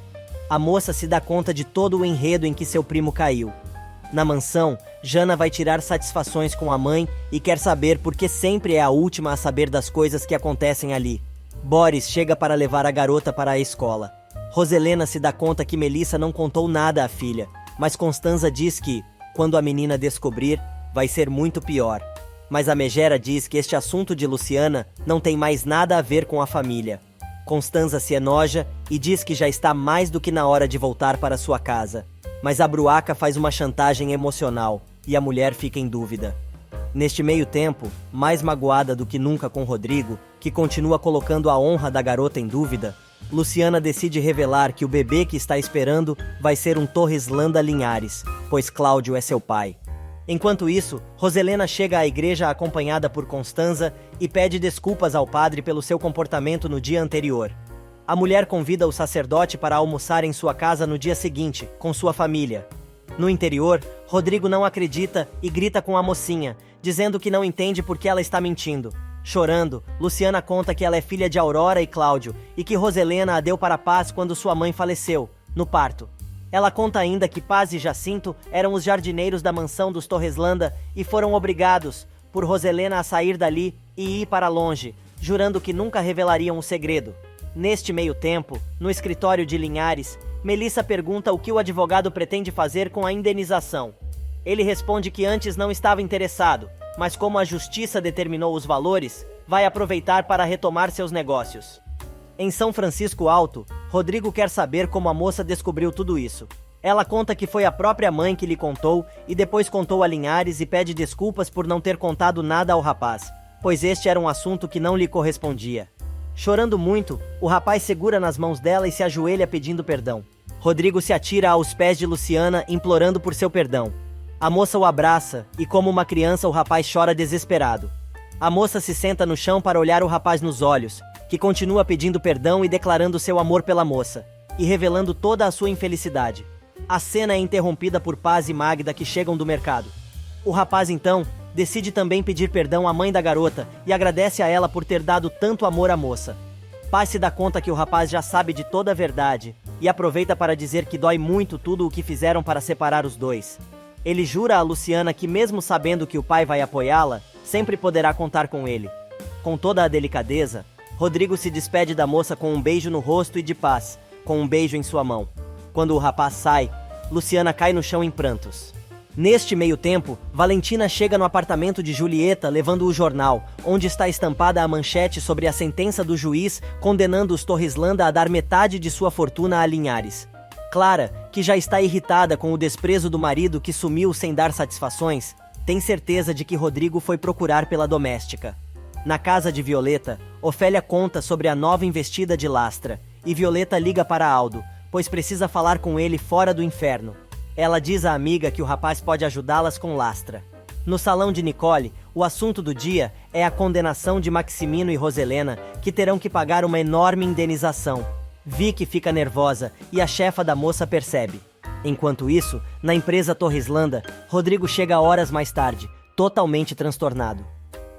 A moça se dá conta de todo o enredo em que seu primo caiu. Na mansão, Jana vai tirar satisfações com a mãe e quer saber por que sempre é a última a saber das coisas que acontecem ali. Boris chega para levar a garota para a escola. Roselena se dá conta que Melissa não contou nada à filha, mas Constanza diz que, quando a menina descobrir, vai ser muito pior. Mas a megera diz que este assunto de Luciana não tem mais nada a ver com a família. Constanza se enoja e diz que já está mais do que na hora de voltar para sua casa. Mas a Bruaca faz uma chantagem emocional e a mulher fica em dúvida. Neste meio tempo, mais magoada do que nunca com Rodrigo, que continua colocando a honra da garota em dúvida, Luciana decide revelar que o bebê que está esperando vai ser um Torreslanda Linhares, pois Cláudio é seu pai. Enquanto isso, Roselena chega à igreja acompanhada por Constanza e pede desculpas ao padre pelo seu comportamento no dia anterior. A mulher convida o sacerdote para almoçar em sua casa no dia seguinte, com sua família. No interior, Rodrigo não acredita e grita com a mocinha, dizendo que não entende por que ela está mentindo. Chorando, Luciana conta que ela é filha de Aurora e Cláudio e que Roselena a deu para Paz quando sua mãe faleceu, no parto. Ela conta ainda que Paz e Jacinto eram os jardineiros da mansão dos Torreslanda e foram obrigados, por Roselena a sair dali e ir para longe, jurando que nunca revelariam o segredo. Neste meio tempo, no escritório de Linhares, Melissa pergunta o que o advogado pretende fazer com a indenização. Ele responde que antes não estava interessado, mas como a justiça determinou os valores, vai aproveitar para retomar seus negócios. Em São Francisco Alto, Rodrigo quer saber como a moça descobriu tudo isso. Ela conta que foi a própria mãe que lhe contou e depois contou a Linhares e pede desculpas por não ter contado nada ao rapaz, pois este era um assunto que não lhe correspondia. Chorando muito, o rapaz segura nas mãos dela e se ajoelha pedindo perdão. Rodrigo se atira aos pés de Luciana, implorando por seu perdão. A moça o abraça e, como uma criança, o rapaz chora desesperado. A moça se senta no chão para olhar o rapaz nos olhos, que continua pedindo perdão e declarando seu amor pela moça, e revelando toda a sua infelicidade. A cena é interrompida por Paz e Magda, que chegam do mercado. O rapaz, então, decide também pedir perdão à mãe da garota e agradece a ela por ter dado tanto amor à moça. Paz se dá conta que o rapaz já sabe de toda a verdade e aproveita para dizer que dói muito tudo o que fizeram para separar os dois. Ele jura a Luciana que, mesmo sabendo que o pai vai apoiá-la, sempre poderá contar com ele. Com toda a delicadeza, Rodrigo se despede da moça com um beijo no rosto e de Paz, com um beijo em sua mão. Quando o rapaz sai, Luciana cai no chão em prantos. Neste meio tempo, Valentina chega no apartamento de Julieta levando o jornal, onde está estampada a manchete sobre a sentença do juiz condenando os Torreslanda a dar metade de sua fortuna a Linhares. Clara, que já está irritada com o desprezo do marido que sumiu sem dar satisfações, tem certeza de que Rodrigo foi procurar pela doméstica. Na casa de Violeta, Ofélia conta sobre a nova investida de Lastra, e Violeta liga para Aldo, pois precisa falar com ele fora do inferno. Ela diz à amiga que o rapaz pode ajudá-las com Lastra. No salão de Nicole, o assunto do dia é a condenação de Maximino e Roselena, que terão que pagar uma enorme indenização. Vicky fica nervosa e a chefa da moça percebe. Enquanto isso, na empresa Torreslanda, Rodrigo chega horas mais tarde, totalmente transtornado.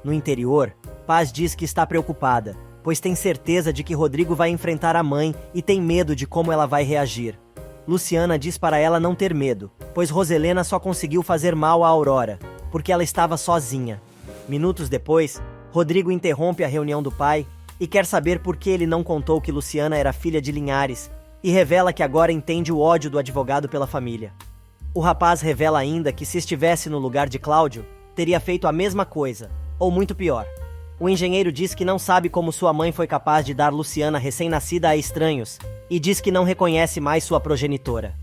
No interior, Paz diz que está preocupada, pois tem certeza de que Rodrigo vai enfrentar a mãe e tem medo de como ela vai reagir. Luciana diz para ela não ter medo, pois Roselena só conseguiu fazer mal a Aurora, porque ela estava sozinha. Minutos depois, Rodrigo interrompe a reunião do pai e quer saber por que ele não contou que Luciana era filha de Linhares, e revela que agora entende o ódio do advogado pela família. O rapaz revela ainda que se estivesse no lugar de Cláudio, teria feito a mesma coisa, ou muito pior. O engenheiro diz que não sabe como sua mãe foi capaz de dar Luciana recém-nascida a estranhos, e diz que não reconhece mais sua progenitora.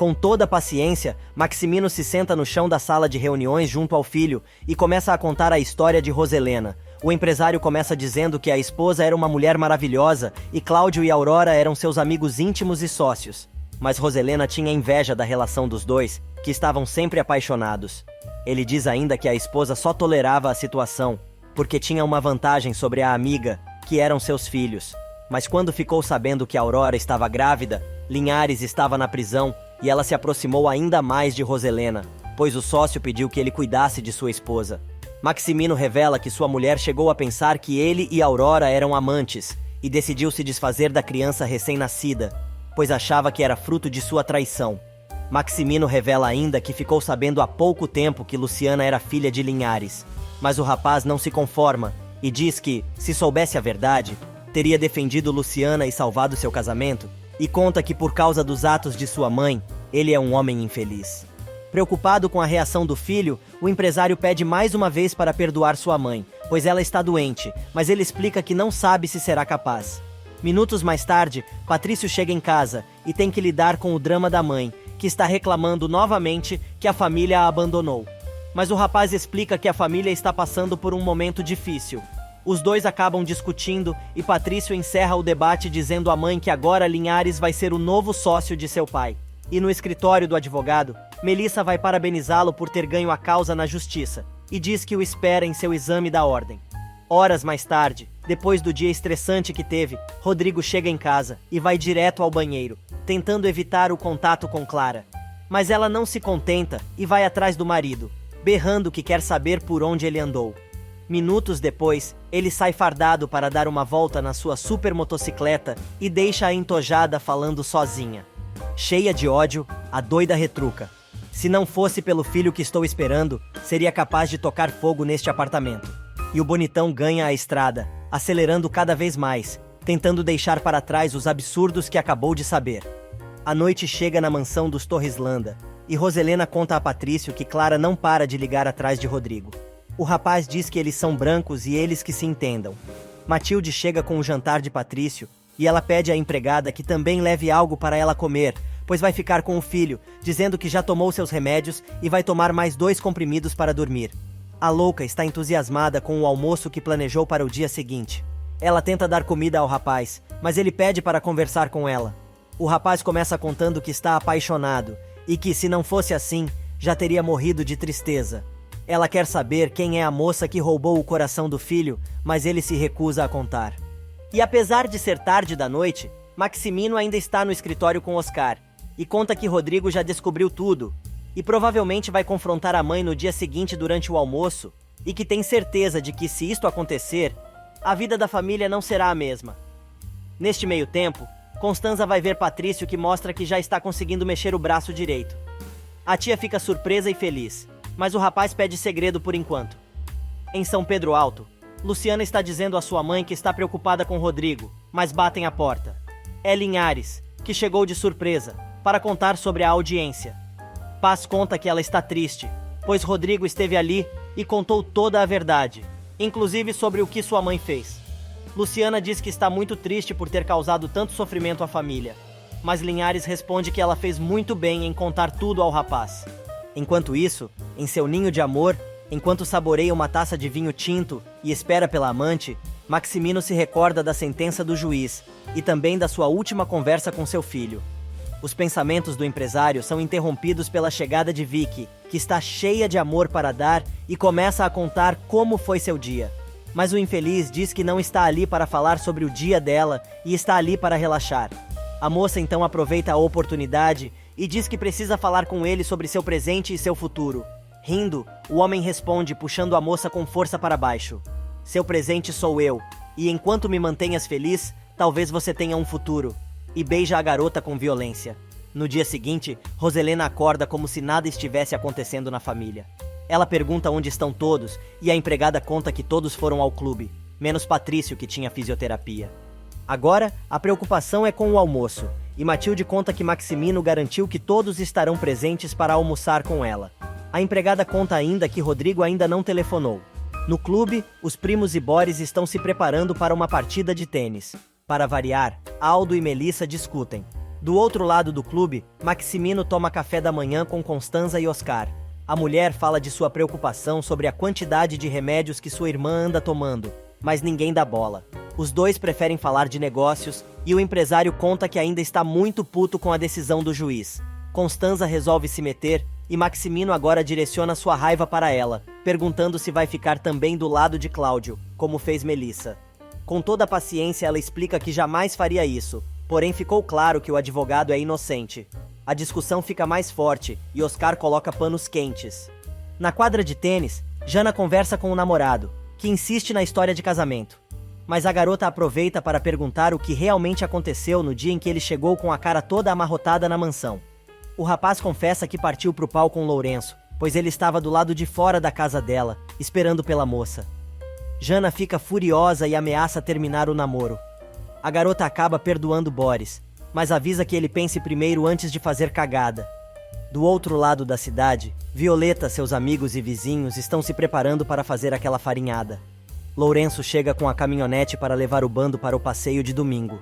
Com toda a paciência, Maximino se senta no chão da sala de reuniões junto ao filho e começa a contar a história de Roselena. O empresário começa dizendo que a esposa era uma mulher maravilhosa e Cláudio e Aurora eram seus amigos íntimos e sócios. Mas Roselena tinha inveja da relação dos dois, que estavam sempre apaixonados. Ele diz ainda que a esposa só tolerava a situação porque tinha uma vantagem sobre a amiga, que eram seus filhos. Mas quando ficou sabendo que Aurora estava grávida, Linhares estava na prisão e ela se aproximou ainda mais de Roselena, pois o sócio pediu que ele cuidasse de sua esposa. Maximino revela que sua mulher chegou a pensar que ele e Aurora eram amantes e decidiu se desfazer da criança recém-nascida, pois achava que era fruto de sua traição. Maximino revela ainda que ficou sabendo há pouco tempo que Luciana era filha de Linhares, mas o rapaz não se conforma e diz que, se soubesse a verdade, teria defendido Luciana e salvado seu casamento, e conta que por causa dos atos de sua mãe, ele é um homem infeliz. Preocupado com a reação do filho, o empresário pede mais uma vez para perdoar sua mãe, pois ela está doente, mas ele explica que não sabe se será capaz. Minutos mais tarde, Patrício chega em casa e tem que lidar com o drama da mãe, que está reclamando novamente que a família a abandonou. Mas o rapaz explica que a família está passando por um momento difícil. Os dois acabam discutindo e Patrício encerra o debate dizendo à mãe que agora Linhares vai ser o novo sócio de seu pai. E no escritório do advogado, Melissa vai parabenizá-lo por ter ganho a causa na justiça e diz que o espera em seu exame da ordem. Horas mais tarde, depois do dia estressante que teve, Rodrigo chega em casa e vai direto ao banheiro, tentando evitar o contato com Clara. Mas ela não se contenta e vai atrás do marido, berrando que quer saber por onde ele andou. Minutos depois, ele sai fardado para dar uma volta na sua super motocicleta e deixa-a entojada falando sozinha. Cheia de ódio, a doida retruca: "Se não fosse pelo filho que estou esperando, seria capaz de tocar fogo neste apartamento." E o bonitão ganha a estrada, acelerando cada vez mais, tentando deixar para trás os absurdos que acabou de saber. A noite chega na mansão dos Torreslanda, e Roselena conta a Patrício que Clara não para de ligar atrás de Rodrigo. O rapaz diz que eles são brancos e eles que se entendam. Matilde chega com o jantar de Patrício e ela pede à empregada que também leve algo para ela comer, pois vai ficar com o filho, dizendo que já tomou seus remédios e vai tomar mais 2 comprimidos para dormir. A louca está entusiasmada com o almoço que planejou para o dia seguinte. Ela tenta dar comida ao rapaz, mas ele pede para conversar com ela. O rapaz começa contando que está apaixonado e que, se não fosse assim, já teria morrido de tristeza. Ela quer saber quem é a moça que roubou o coração do filho, mas ele se recusa a contar. E apesar de ser tarde da noite, Maximino ainda está no escritório com Oscar e conta que Rodrigo já descobriu tudo e provavelmente vai confrontar a mãe no dia seguinte durante o almoço e que tem certeza de que, se isto acontecer, a vida da família não será a mesma. Neste meio tempo, Constanza vai ver Patrício, que mostra que já está conseguindo mexer o braço direito. A tia fica surpresa e feliz, mas o rapaz pede segredo por enquanto. Em São Pedro Alto, Luciana está dizendo à sua mãe que está preocupada com Rodrigo, mas batem a porta. É Linhares, que chegou de surpresa, para contar sobre a audiência. Paz conta que ela está triste, pois Rodrigo esteve ali e contou toda a verdade, inclusive sobre o que sua mãe fez. Luciana diz que está muito triste por ter causado tanto sofrimento à família, mas Linhares responde que ela fez muito bem em contar tudo ao rapaz. Enquanto isso, em seu ninho de amor, enquanto saboreia uma taça de vinho tinto e espera pela amante, Maximino se recorda da sentença do juiz e também da sua última conversa com seu filho. Os pensamentos do empresário são interrompidos pela chegada de Vicky, que está cheia de amor para dar e começa a contar como foi seu dia. Mas o infeliz diz que não está ali para falar sobre o dia dela e está ali para relaxar. A moça então aproveita a oportunidade e diz que precisa falar com ele sobre seu presente e seu futuro. Rindo, o homem responde, puxando a moça com força para baixo: "Seu presente sou eu, e enquanto me mantenhas feliz, talvez você tenha um futuro." E beija a garota com violência. No dia seguinte, Roselena acorda como se nada estivesse acontecendo na família. Ela pergunta onde estão todos e a empregada conta que todos foram ao clube, menos Patrício, que tinha fisioterapia. Agora, a preocupação é com o almoço, e Matilde conta que Maximino garantiu que todos estarão presentes para almoçar com ela. A empregada conta ainda que Rodrigo ainda não telefonou. No clube, os primos e Boris estão se preparando para uma partida de tênis. Para variar, Aldo e Melissa discutem. Do outro lado do clube, Maximino toma café da manhã com Constanza e Oscar. A mulher fala de sua preocupação sobre a quantidade de remédios que sua irmã anda tomando, mas ninguém dá bola. Os dois preferem falar de negócios e o empresário conta que ainda está muito puto com a decisão do juiz. Constanza resolve se meter e Maximino agora direciona sua raiva para ela, perguntando se vai ficar também do lado de Cláudio, como fez Melissa. Com toda a paciência, ela explica que jamais faria isso, porém ficou claro que o advogado é inocente. A discussão fica mais forte e Oscar coloca panos quentes. Na quadra de tênis, Jana conversa com o namorado, que insiste na história de casamento. Mas a garota aproveita para perguntar o que realmente aconteceu no dia em que ele chegou com a cara toda amarrotada na mansão. O rapaz confessa que partiu pro pau com Lourenço, pois ele estava do lado de fora da casa dela, esperando pela moça. Jana fica furiosa e ameaça terminar o namoro. A garota acaba perdoando Boris, mas avisa que ele pense primeiro antes de fazer cagada. Do outro lado da cidade, Violeta, seus amigos e vizinhos estão se preparando para fazer aquela farinhada. Lourenço chega com a caminhonete para levar o bando para o passeio de domingo.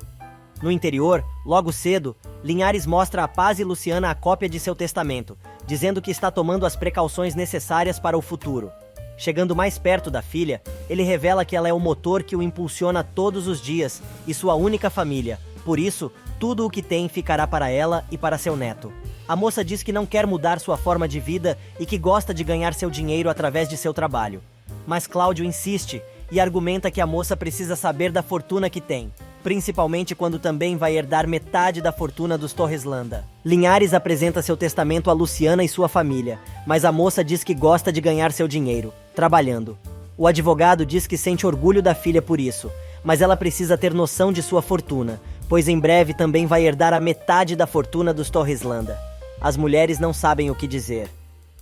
No interior, logo cedo, Linhares mostra a Paz e Luciana a cópia de seu testamento, dizendo que está tomando as precauções necessárias para o futuro. Chegando mais perto da filha, ele revela que ela é o motor que o impulsiona todos os dias e sua única família. Por isso, tudo o que tem ficará para ela e para seu neto. A moça diz que não quer mudar sua forma de vida e que gosta de ganhar seu dinheiro através de seu trabalho. Mas Cláudio insiste e argumenta que a moça precisa saber da fortuna que tem, principalmente quando também vai herdar metade da fortuna dos Torreslanda. Linhares apresenta seu testamento a Luciana e sua família, mas a moça diz que gosta de ganhar seu dinheiro, trabalhando. O advogado diz que sente orgulho da filha por isso, mas ela precisa ter noção de sua fortuna, pois em breve também vai herdar a metade da fortuna dos Torreslanda. As mulheres não sabem o que dizer.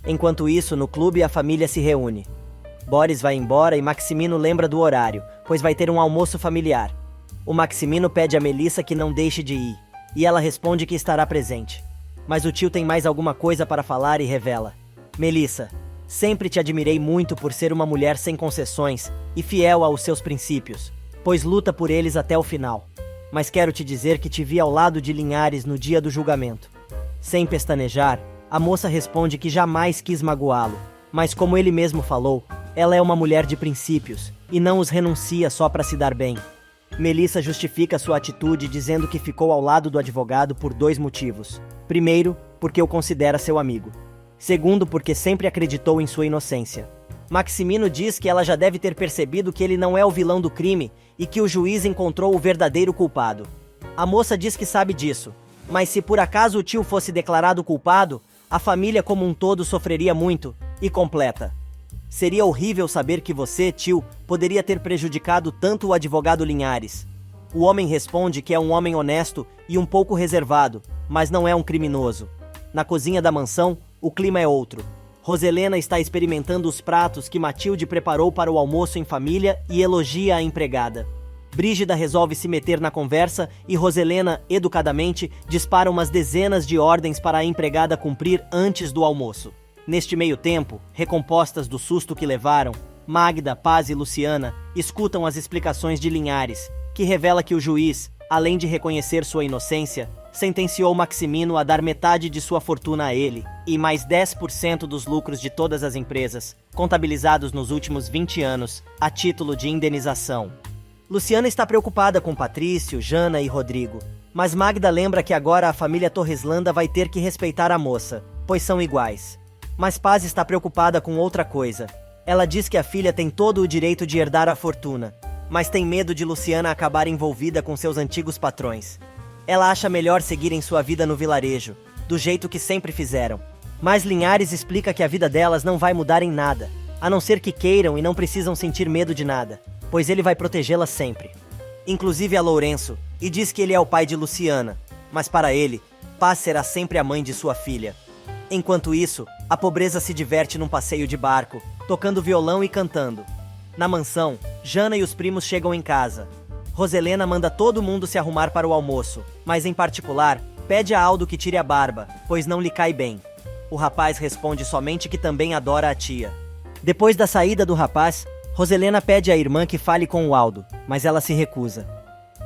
Enquanto isso, no clube a família se reúne. Boris vai embora e Maximino lembra do horário, pois vai ter um almoço familiar. O Maximino pede a Melissa que não deixe de ir, e ela responde que estará presente. Mas o tio tem mais alguma coisa para falar e revela. Melissa, sempre te admirei muito por ser uma mulher sem concessões e fiel aos seus princípios, pois luta por eles até o final. Mas quero te dizer que te vi ao lado de Linhares no dia do julgamento. Sem pestanejar, a moça responde que jamais quis magoá-lo, mas como ele mesmo falou, ela é uma mulher de princípios e não os renuncia só para se dar bem. Melissa justifica sua atitude dizendo que ficou ao lado do advogado por 2 motivos. Primeiro, porque o considera seu amigo. Segundo, porque sempre acreditou em sua inocência. Maximino diz que ela já deve ter percebido que ele não é o vilão do crime e que o juiz encontrou o verdadeiro culpado. A moça diz que sabe disso, mas se por acaso o tio fosse declarado culpado, a família como um todo sofreria muito, e completa. Seria horrível saber que você, tio, poderia ter prejudicado tanto o advogado Linhares. O homem responde que é um homem honesto e um pouco reservado, mas não é um criminoso. Na cozinha da mansão, o clima é outro. Roselena está experimentando os pratos que Matilde preparou para o almoço em família e elogia a empregada. Brígida resolve se meter na conversa e Roselena, educadamente, dispara umas dezenas de ordens para a empregada cumprir antes do almoço. Neste meio tempo, recompostas do susto que levaram, Magda, Paz e Luciana escutam as explicações de Linhares, que revela que o juiz, além de reconhecer sua inocência, sentenciou Maximino a dar metade de sua fortuna a ele e mais 10% dos lucros de todas as empresas, contabilizados nos últimos 20 anos, a título de indenização. Luciana está preocupada com Patrício, Jana e Rodrigo, mas Magda lembra que agora a família Torreslanda vai ter que respeitar a moça, pois são iguais. Mas Paz está preocupada com outra coisa. Ela diz que a filha tem todo o direito de herdar a fortuna, mas tem medo de Luciana acabar envolvida com seus antigos patrões. Ela acha melhor seguirem sua vida no vilarejo, do jeito que sempre fizeram. Mas Linhares explica que a vida delas não vai mudar em nada, a não ser que queiram e não precisam sentir medo de nada, pois ele vai protegê-las sempre. Inclusive a Lourenço, e diz que ele é o pai de Luciana, mas para ele, Paz será sempre a mãe de sua filha. Enquanto isso, a pobreza se diverte num passeio de barco, tocando violão e cantando. Na mansão, Jana e os primos chegam em casa. Roselena manda todo mundo se arrumar para o almoço, mas em particular, pede a Aldo que tire a barba, pois não lhe cai bem. O rapaz responde somente que também adora a tia. Depois da saída do rapaz, Roselena pede à irmã que fale com o Aldo, mas ela se recusa.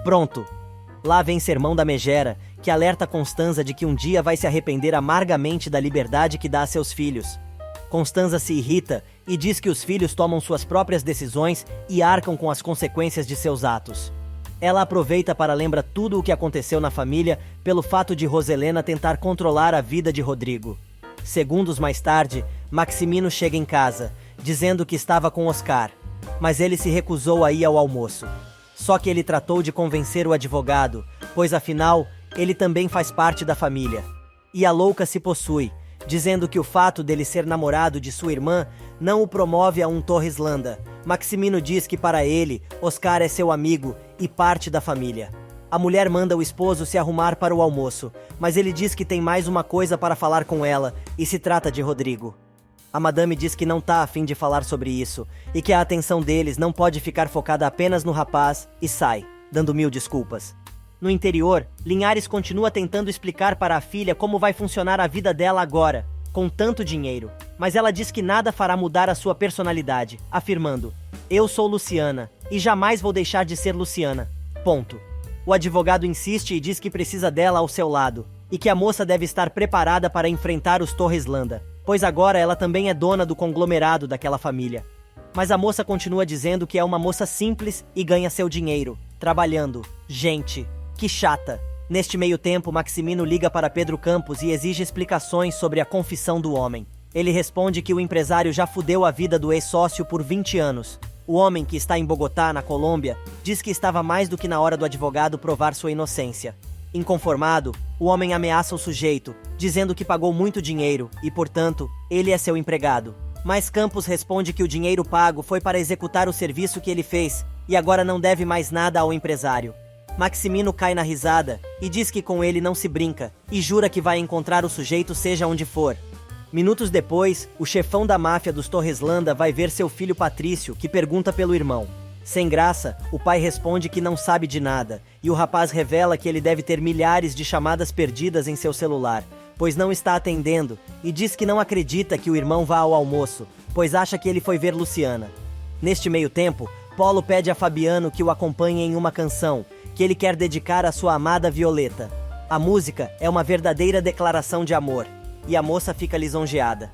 Pronto! Lá vem sermão da megera, que alerta Constanza de que um dia vai se arrepender amargamente da liberdade que dá a seus filhos. Constanza se irrita e diz que os filhos tomam suas próprias decisões e arcam com as consequências de seus atos. Ela aproveita para lembrar tudo o que aconteceu na família pelo fato de Roselena tentar controlar a vida de Rodrigo. Segundos mais tarde, Maximino chega em casa, dizendo que estava com Oscar, mas ele se recusou a ir ao almoço. Só que ele tratou de convencer o advogado, pois afinal, ele também faz parte da família. E a louca se possui, dizendo que o fato dele ser namorado de sua irmã não o promove a um Torreslanda. Maximino diz que para ele, Oscar é seu amigo e parte da família. A mulher manda o esposo se arrumar para o almoço, mas ele diz que tem mais uma coisa para falar com ela, e se trata de Rodrigo. A madame diz que não tá a fim de falar sobre isso, e que a atenção deles não pode ficar focada apenas no rapaz, e sai, dando mil desculpas. No interior, Linhares continua tentando explicar para a filha como vai funcionar a vida dela agora, com tanto dinheiro, mas ela diz que nada fará mudar a sua personalidade, afirmando: "Eu sou Luciana, e jamais vou deixar de ser Luciana. Ponto." O advogado insiste e diz que precisa dela ao seu lado, e que a moça deve estar preparada para enfrentar os Torreslanda, pois agora ela também é dona do conglomerado daquela família. Mas a moça continua dizendo que é uma moça simples e ganha seu dinheiro, trabalhando. Gente, que chata! Neste meio tempo, Maximino liga para Pedro Campos e exige explicações sobre a confissão do homem. Ele responde que o empresário já fudeu a vida do ex-sócio por 20 anos. O homem, que está em Bogotá, na Colômbia, diz que estava mais do que na hora do advogado provar sua inocência. Inconformado, o homem ameaça o sujeito, dizendo que pagou muito dinheiro e, portanto, ele é seu empregado. Mas Campos responde que o dinheiro pago foi para executar o serviço que ele fez e agora não deve mais nada ao empresário. Maximino cai na risada e diz que com ele não se brinca e jura que vai encontrar o sujeito seja onde for. Minutos depois, o chefão da máfia dos Torreslanda vai ver seu filho Patrício, que pergunta pelo irmão. Sem graça, o pai responde que não sabe de nada, e o rapaz revela que ele deve ter milhares de chamadas perdidas em seu celular, pois não está atendendo, e diz que não acredita que o irmão vá ao almoço, pois acha que ele foi ver Luciana. Neste meio tempo, Polo pede a Fabiano que o acompanhe em uma canção, que ele quer dedicar à sua amada Violeta. A música é uma verdadeira declaração de amor, e a moça fica lisonjeada.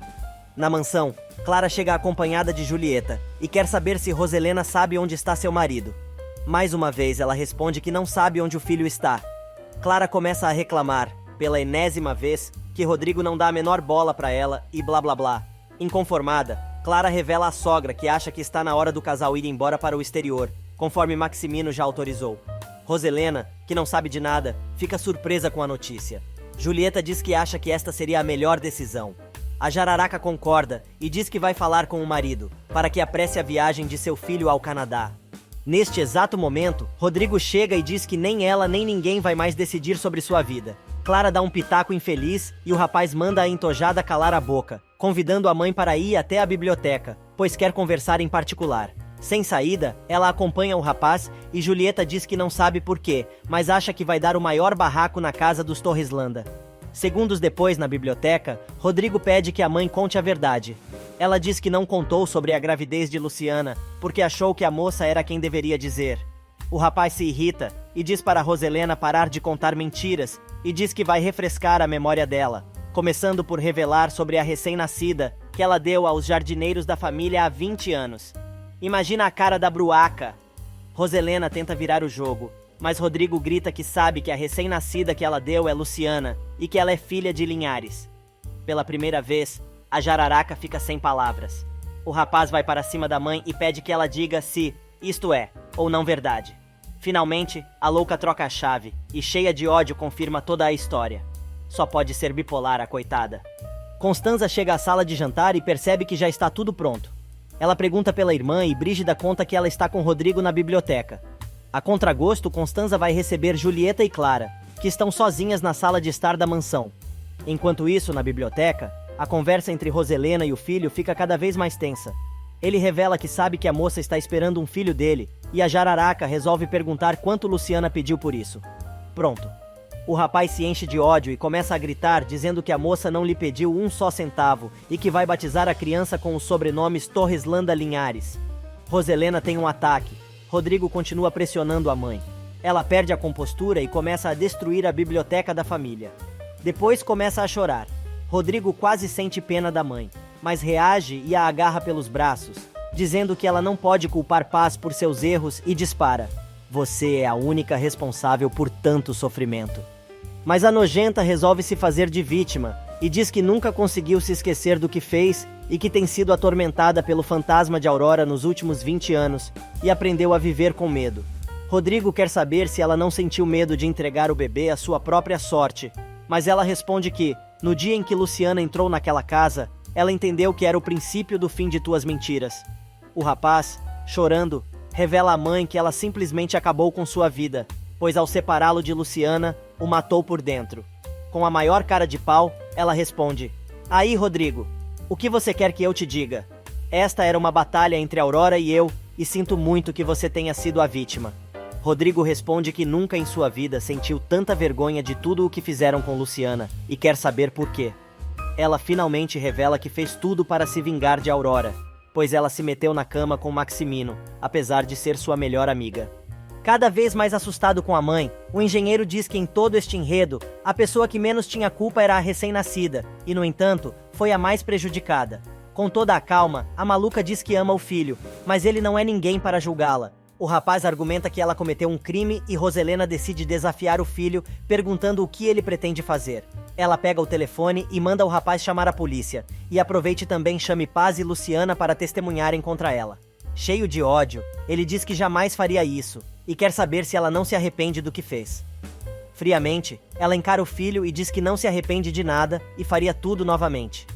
Na mansão, Clara chega acompanhada de Julieta e quer saber se Roselena sabe onde está seu marido. Mais uma vez, ela responde que não sabe onde o filho está. Clara começa a reclamar, pela enésima vez, que Rodrigo não dá a menor bola para ela e blá blá blá. Inconformada, Clara revela à sogra que acha que está na hora do casal ir embora para o exterior, conforme Maximino já autorizou. Roselena, que não sabe de nada, fica surpresa com a notícia. Julieta diz que acha que esta seria a melhor decisão. A Jararaca concorda e diz que vai falar com o marido, para que apresse a viagem de seu filho ao Canadá. Neste exato momento, Rodrigo chega e diz que nem ela nem ninguém vai mais decidir sobre sua vida. Clara dá um pitaco infeliz e o rapaz manda a entojada calar a boca, convidando a mãe para ir até a biblioteca, pois quer conversar em particular. Sem saída, ela acompanha o rapaz e Julieta diz que não sabe por quê, mas acha que vai dar o maior barraco na casa dos Torreslanda. Segundos depois, na biblioteca, Rodrigo pede que a mãe conte a verdade. Ela diz que não contou sobre a gravidez de Luciana, porque achou que a moça era quem deveria dizer. O rapaz se irrita e diz para Roselena parar de contar mentiras e diz que vai refrescar a memória dela, começando por revelar sobre a recém-nascida que ela deu aos jardineiros da família há 20 anos. Imagina a cara da bruaca. Roselena tenta virar o jogo, mas Rodrigo grita que sabe que a recém-nascida que ela deu é Luciana e que ela é filha de Linhares. Pela primeira vez, a Jararaca fica sem palavras. O rapaz vai para cima da mãe e pede que ela diga se isto é ou não verdade. Finalmente, a louca troca a chave e, cheia de ódio, confirma toda a história. Só pode ser bipolar, a coitada. Constanza chega à sala de jantar e percebe que já está tudo pronto. Ela pergunta pela irmã e Brígida conta que ela está com Rodrigo na biblioteca. A contragosto, Constanza vai receber Julieta e Clara, que estão sozinhas na sala de estar da mansão. Enquanto isso, na biblioteca, a conversa entre Roselena e o filho fica cada vez mais tensa. Ele revela que sabe que a moça está esperando um filho dele, e a Jararaca resolve perguntar quanto Luciana pediu por isso. Pronto. O rapaz se enche de ódio e começa a gritar, dizendo que a moça não lhe pediu um só centavo e que vai batizar a criança com os sobrenomes Torreslanda Linhares. Roselena tem um ataque. Rodrigo continua pressionando a mãe. Ela perde a compostura e começa a destruir a biblioteca da família. Depois começa a chorar. Rodrigo quase sente pena da mãe, mas reage e a agarra pelos braços, dizendo que ela não pode culpar Paz por seus erros e dispara: "Você é a única responsável por tanto sofrimento." Mas a nojenta resolve se fazer de vítima e diz que nunca conseguiu se esquecer do que fez e que tem sido atormentada pelo fantasma de Aurora nos últimos 20 anos e aprendeu a viver com medo. Rodrigo quer saber se ela não sentiu medo de entregar o bebê à sua própria sorte, mas ela responde que, no dia em que Luciana entrou naquela casa, ela entendeu que era o princípio do fim de tuas mentiras. O rapaz, chorando, revela à mãe que ela simplesmente acabou com sua vida, pois ao separá-lo de Luciana, o matou por dentro. Com a maior cara de pau, ela responde: "Aí, Rodrigo, o que você quer que eu te diga? Esta era uma batalha entre Aurora e eu, e sinto muito que você tenha sido a vítima." Rodrigo responde que nunca em sua vida sentiu tanta vergonha de tudo o que fizeram com Luciana, e quer saber por quê. Ela finalmente revela que fez tudo para se vingar de Aurora, pois ela se meteu na cama com Maximino, apesar de ser sua melhor amiga. Cada vez mais assustado com a mãe, o engenheiro diz que em todo este enredo, a pessoa que menos tinha culpa era a recém-nascida, e no entanto, foi a mais prejudicada. Com toda a calma, a maluca diz que ama o filho, mas ele não é ninguém para julgá-la. O rapaz argumenta que ela cometeu um crime e Roselena decide desafiar o filho, perguntando o que ele pretende fazer. Ela pega o telefone e manda o rapaz chamar a polícia, e aproveite também chame Paz e Luciana para testemunharem contra ela. Cheio de ódio, ele diz que jamais faria isso, e quer saber se ela não se arrepende do que fez. Friamente, ela encara o filho e diz que não se arrepende de nada e faria tudo novamente.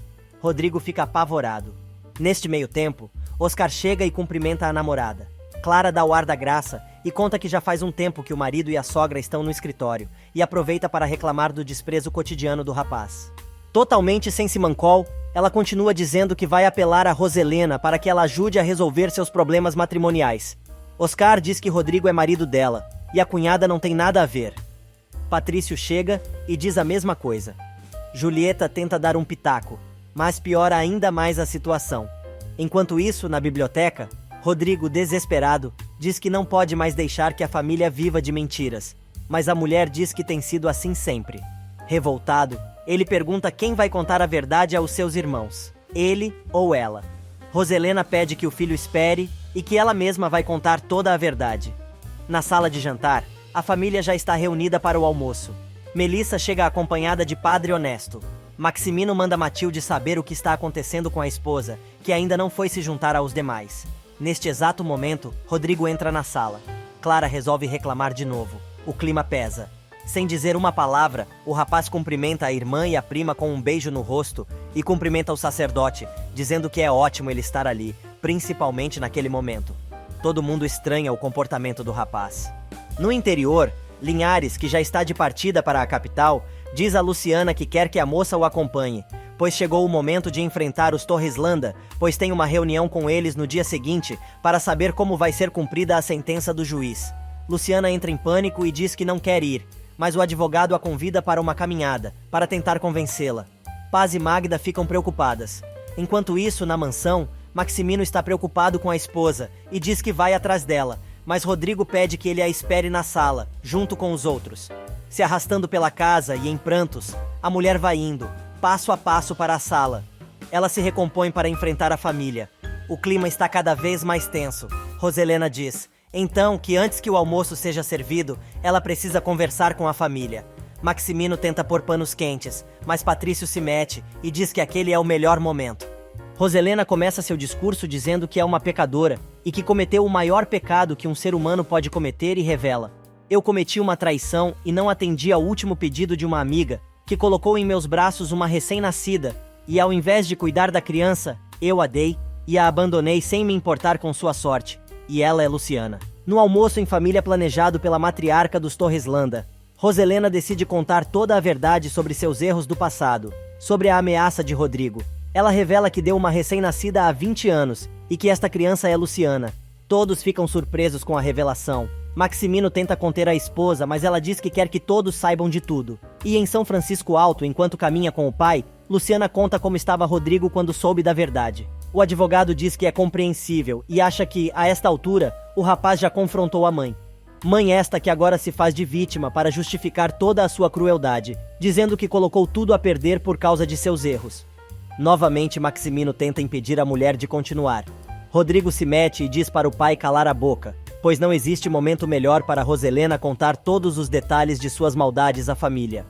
Rodrigo fica apavorado. Neste meio tempo, Oscar chega e cumprimenta a namorada. Clara dá o ar da graça e conta que já faz um tempo que o marido e a sogra estão no escritório e aproveita para reclamar do desprezo cotidiano do rapaz. Totalmente sem simancol, ela continua dizendo que vai apelar a Roselena para que ela ajude a resolver seus problemas matrimoniais. Oscar diz que Rodrigo é marido dela e a cunhada não tem nada a ver. Patrício chega e diz a mesma coisa. Julieta tenta dar um pitaco, mas piora ainda mais a situação. Enquanto isso, na biblioteca, Rodrigo, desesperado, diz que não pode mais deixar que a família viva de mentiras, mas a mulher diz que tem sido assim sempre. Revoltado, ele pergunta quem vai contar a verdade aos seus irmãos, ele ou ela. Roselena pede que o filho espere e que ela mesma vai contar toda a verdade. Na sala de jantar, a família já está reunida para o almoço. Melissa chega acompanhada de Padre Honesto. Maximino manda Matilde saber o que está acontecendo com a esposa, que ainda não foi se juntar aos demais. Neste exato momento, Rodrigo entra na sala. Clara resolve reclamar de novo. O clima pesa. Sem dizer uma palavra, o rapaz cumprimenta a irmã e a prima com um beijo no rosto e cumprimenta o sacerdote, dizendo que é ótimo ele estar ali, principalmente naquele momento. Todo mundo estranha o comportamento do rapaz. No interior, Linhares, que já está de partida para a capital, diz a Luciana que quer que a moça o acompanhe, pois chegou o momento de enfrentar os Torreslanda, pois tem uma reunião com eles no dia seguinte para saber como vai ser cumprida a sentença do juiz. Luciana entra em pânico e diz que não quer ir, mas o advogado a convida para uma caminhada, para tentar convencê-la. Paz e Magda ficam preocupadas. Enquanto isso, na mansão, Maximino está preocupado com a esposa e diz que vai atrás dela, mas Rodrigo pede que ele a espere na sala, junto com os outros. Se arrastando pela casa e em prantos, a mulher vai indo, passo a passo para a sala. Ela se recompõe para enfrentar a família. O clima está cada vez mais tenso. Roselena diz, então, que antes que o almoço seja servido, ela precisa conversar com a família. Maximino tenta pôr panos quentes, mas Patrício se mete e diz que aquele é o melhor momento. Roselena começa seu discurso dizendo que é uma pecadora e que cometeu o maior pecado que um ser humano pode cometer e revela: eu cometi uma traição e não atendi ao último pedido de uma amiga, que colocou em meus braços uma recém-nascida, e ao invés de cuidar da criança, eu a dei e a abandonei sem me importar com sua sorte. E ela é Luciana. No almoço em família planejado pela matriarca dos Torreslanda, Roselena decide contar toda a verdade sobre seus erros do passado, sobre a ameaça de Rodrigo. Ela revela que deu uma recém-nascida há 20 anos e que esta criança é Luciana. Todos ficam surpresos com a revelação. Maximino tenta conter a esposa, mas ela diz que quer que todos saibam de tudo. E em São Francisco Alto, enquanto caminha com o pai, Luciana conta como estava Rodrigo quando soube da verdade. O advogado diz que é compreensível e acha que, a esta altura, o rapaz já confrontou a mãe. Mãe esta que agora se faz de vítima para justificar toda a sua crueldade, dizendo que colocou tudo a perder por causa de seus erros. Novamente Maximino tenta impedir a mulher de continuar. Rodrigo se mete e diz para o pai calar a boca, pois não existe momento melhor para Roselena contar todos os detalhes de suas maldades à família.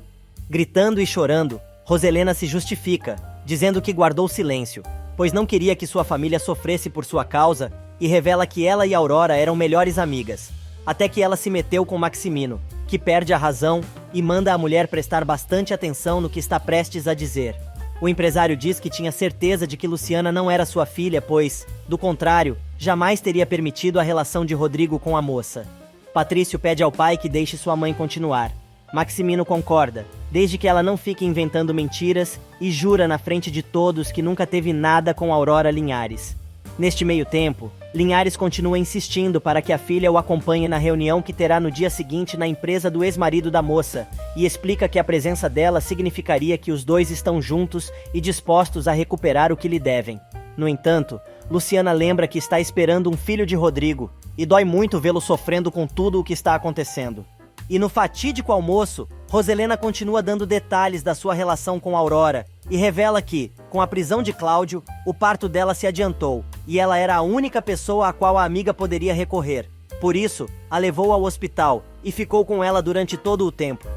Gritando e chorando, Roselena se justifica, dizendo que guardou silêncio, pois não queria que sua família sofresse por sua causa, e revela que ela e Aurora eram melhores amigas. Até que ela se meteu com Maximino, que perde a razão e manda a mulher prestar bastante atenção no que está prestes a dizer. O empresário diz que tinha certeza de que Luciana não era sua filha, pois, do contrário, jamais teria permitido a relação de Rodrigo com a moça. Patrício pede ao pai que deixe sua mãe continuar. Maximino concorda, desde que ela não fique inventando mentiras, e jura na frente de todos que nunca teve nada com Aurora Linhares. Neste meio tempo, Linhares continua insistindo para que a filha o acompanhe na reunião que terá no dia seguinte na empresa do ex-marido da moça, e explica que a presença dela significaria que os dois estão juntos e dispostos a recuperar o que lhe devem. No entanto, Luciana lembra que está esperando um filho de Rodrigo, e dói muito vê-lo sofrendo com tudo o que está acontecendo. E no fatídico almoço, Roselena continua dando detalhes da sua relação com Aurora, e revela que, com a prisão de Cláudio, o parto dela se adiantou, e ela era a única pessoa a qual a amiga poderia recorrer. Por isso, a levou ao hospital, e ficou com ela durante todo o tempo.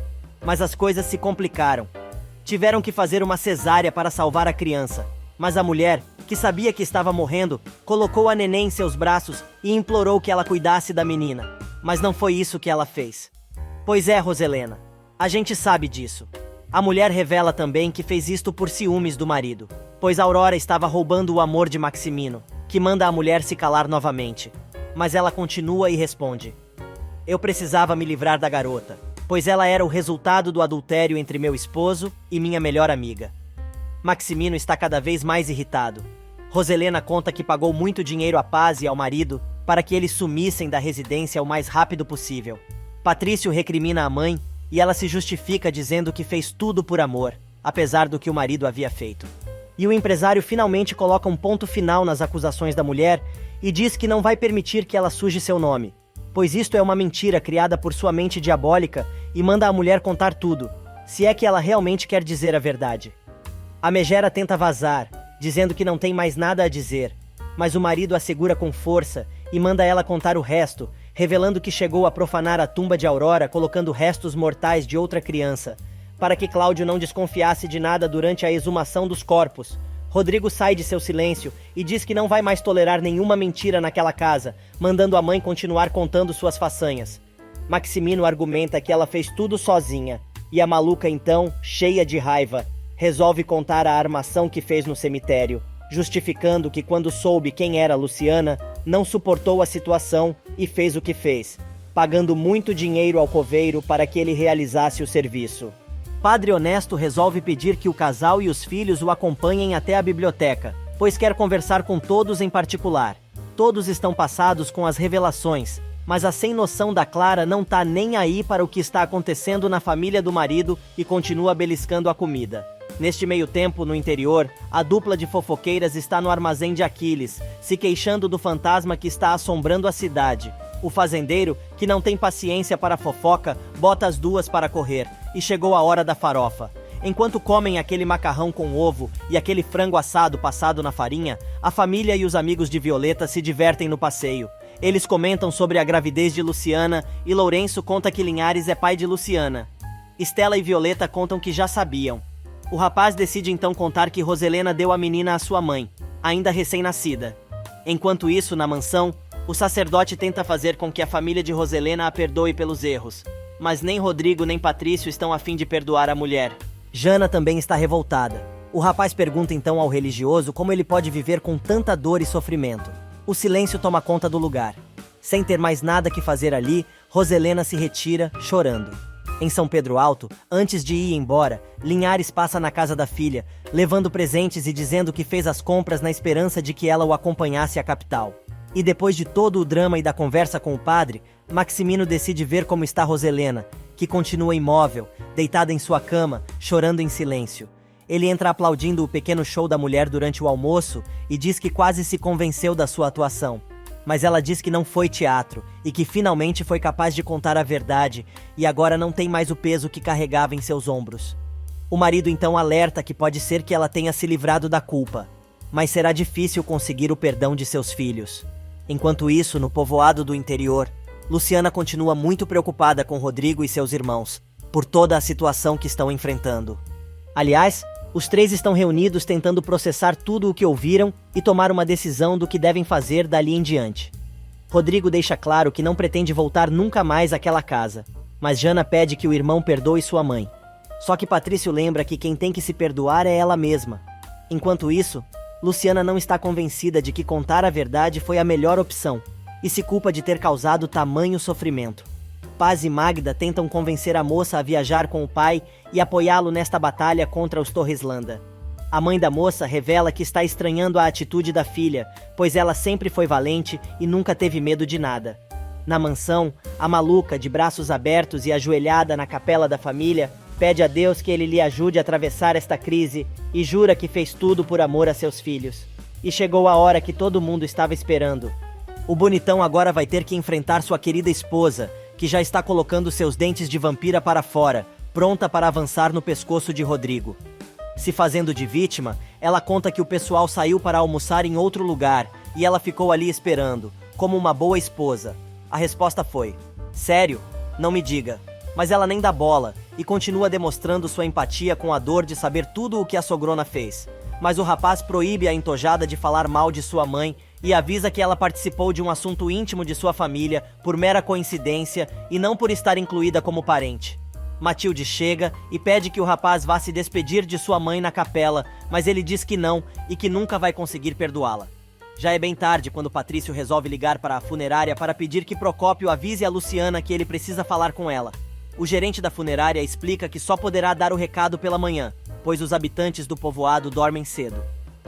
Mas as coisas se complicaram. Tiveram que fazer uma cesárea para salvar a criança, mas a mulher, que sabia que estava morrendo, colocou a neném em seus braços e implorou que ela cuidasse da menina. Mas não foi isso que ela fez. Pois é, Roselena, a gente sabe disso. A mulher revela também que fez isto por ciúmes do marido, pois Aurora estava roubando o amor de Maximino, que manda a mulher se calar novamente. Mas ela continua e responde: eu precisava me livrar da garota, pois ela era o resultado do adultério entre meu esposo e minha melhor amiga. Maximino está cada vez mais irritado. Roselena conta que pagou muito dinheiro a Paz e ao marido para que eles sumissem da residência o mais rápido possível. Patrício recrimina a mãe e ela se justifica dizendo que fez tudo por amor, apesar do que o marido havia feito. E o empresário finalmente coloca um ponto final nas acusações da mulher e diz que não vai permitir que ela suje seu nome, pois isto é uma mentira criada por sua mente diabólica, e manda a mulher contar tudo, se é que ela realmente quer dizer a verdade. A megera tenta vazar, dizendo que não tem mais nada a dizer, mas o marido a segura com força e manda ela contar o resto, revelando que chegou a profanar a tumba de Aurora colocando restos mortais de outra criança, para que Cláudio não desconfiasse de nada durante a exumação dos corpos. Rodrigo sai de seu silêncio e diz que não vai mais tolerar nenhuma mentira naquela casa, mandando a mãe continuar contando suas façanhas. Maximino argumenta que ela fez tudo sozinha, e a maluca então, cheia de raiva, resolve contar a armação que fez no cemitério, justificando que quando soube quem era Luciana, não suportou a situação e fez o que fez, pagando muito dinheiro ao coveiro para que ele realizasse o serviço. Padre Honesto resolve pedir que o casal e os filhos o acompanhem até a biblioteca, pois quer conversar com todos em particular. Todos estão passados com as revelações, mas a sem noção da Clara não tá nem aí para o que está acontecendo na família do marido e continua beliscando a comida. Neste meio tempo, no interior, a dupla de fofoqueiras está no armazém de Aquiles, se queixando do fantasma que está assombrando a cidade. O fazendeiro, que não tem paciência para a fofoca, bota as duas para correr, e chegou a hora da farofa. Enquanto comem aquele macarrão com ovo e aquele frango assado passado na farinha, a família e os amigos de Violeta se divertem no passeio. Eles comentam sobre a gravidez de Luciana e Lourenço conta que Linhares é pai de Luciana. Estela e Violeta contam que já sabiam. O rapaz decide então contar que Roselena deu a menina à sua mãe, ainda recém-nascida. Enquanto isso, na mansão, o sacerdote tenta fazer com que a família de Roselena a perdoe pelos erros, mas nem Rodrigo nem Patrício estão a fim de perdoar a mulher. Jana também está revoltada. O rapaz pergunta então ao religioso como ele pode viver com tanta dor e sofrimento. O silêncio toma conta do lugar. Sem ter mais nada que fazer ali, Roselena se retira, chorando. Em São Pedro Alto, antes de ir embora, Linhares passa na casa da filha, levando presentes e dizendo que fez as compras na esperança de que ela o acompanhasse à capital. E depois de todo o drama e da conversa com o padre, Maximino decide ver como está Roselena, que continua imóvel, deitada em sua cama, chorando em silêncio. Ele entra aplaudindo o pequeno show da mulher durante o almoço e diz que quase se convenceu da sua atuação. mas ela diz que não foi teatro e que finalmente foi capaz de contar a verdade e agora não tem mais o peso que carregava em seus ombros. O marido então alerta que pode ser que ela tenha se livrado da culpa, mas será difícil conseguir o perdão de seus filhos. Enquanto isso, no povoado do interior, Luciana continua muito preocupada com Rodrigo e seus irmãos, por toda a situação que estão enfrentando. Aliás, os três estão reunidos tentando processar tudo o que ouviram e tomar uma decisão do que devem fazer dali em diante. Rodrigo deixa claro que não pretende voltar nunca mais àquela casa, mas Jana pede que o irmão perdoe sua mãe. Só que Patrício lembra que quem tem que se perdoar é ela mesma. Enquanto isso, Luciana não está convencida de que contar a verdade foi a melhor opção e se culpa de ter causado tamanho sofrimento. Paz e Magda tentam convencer a moça a viajar com o pai e apoiá-lo nesta batalha contra os Torreslanda. A mãe da moça revela que está estranhando a atitude da filha, pois ela sempre foi valente e nunca teve medo de nada. Na mansão, a maluca, de braços abertos e ajoelhada na capela da família, pede a Deus que ele lhe ajude a atravessar esta crise e jura que fez tudo por amor a seus filhos. E chegou a hora que todo mundo estava esperando. O bonitão agora vai ter que enfrentar sua querida esposa, que já está colocando seus dentes de vampira para fora, pronta para avançar no pescoço de Rodrigo. Se fazendo de vítima, ela conta que o pessoal saiu para almoçar em outro lugar e ela ficou ali esperando, como uma boa esposa. A resposta foi: sério? Não me diga. Mas ela nem dá bola e continua demonstrando sua empatia com a dor de saber tudo o que a sogrona fez. Mas o rapaz proíbe a entojada de falar mal de sua mãe e avisa que ela participou de um assunto íntimo de sua família por mera coincidência e não por estar incluída como parente. Matilde chega e pede que o rapaz vá se despedir de sua mãe na capela, mas ele diz que não e que nunca vai conseguir perdoá-la. Já é bem tarde quando Patrício resolve ligar para a funerária para pedir que Procópio avise a Luciana que ele precisa falar com ela. O gerente da funerária explica que só poderá dar o recado pela manhã, pois os habitantes do povoado dormem cedo.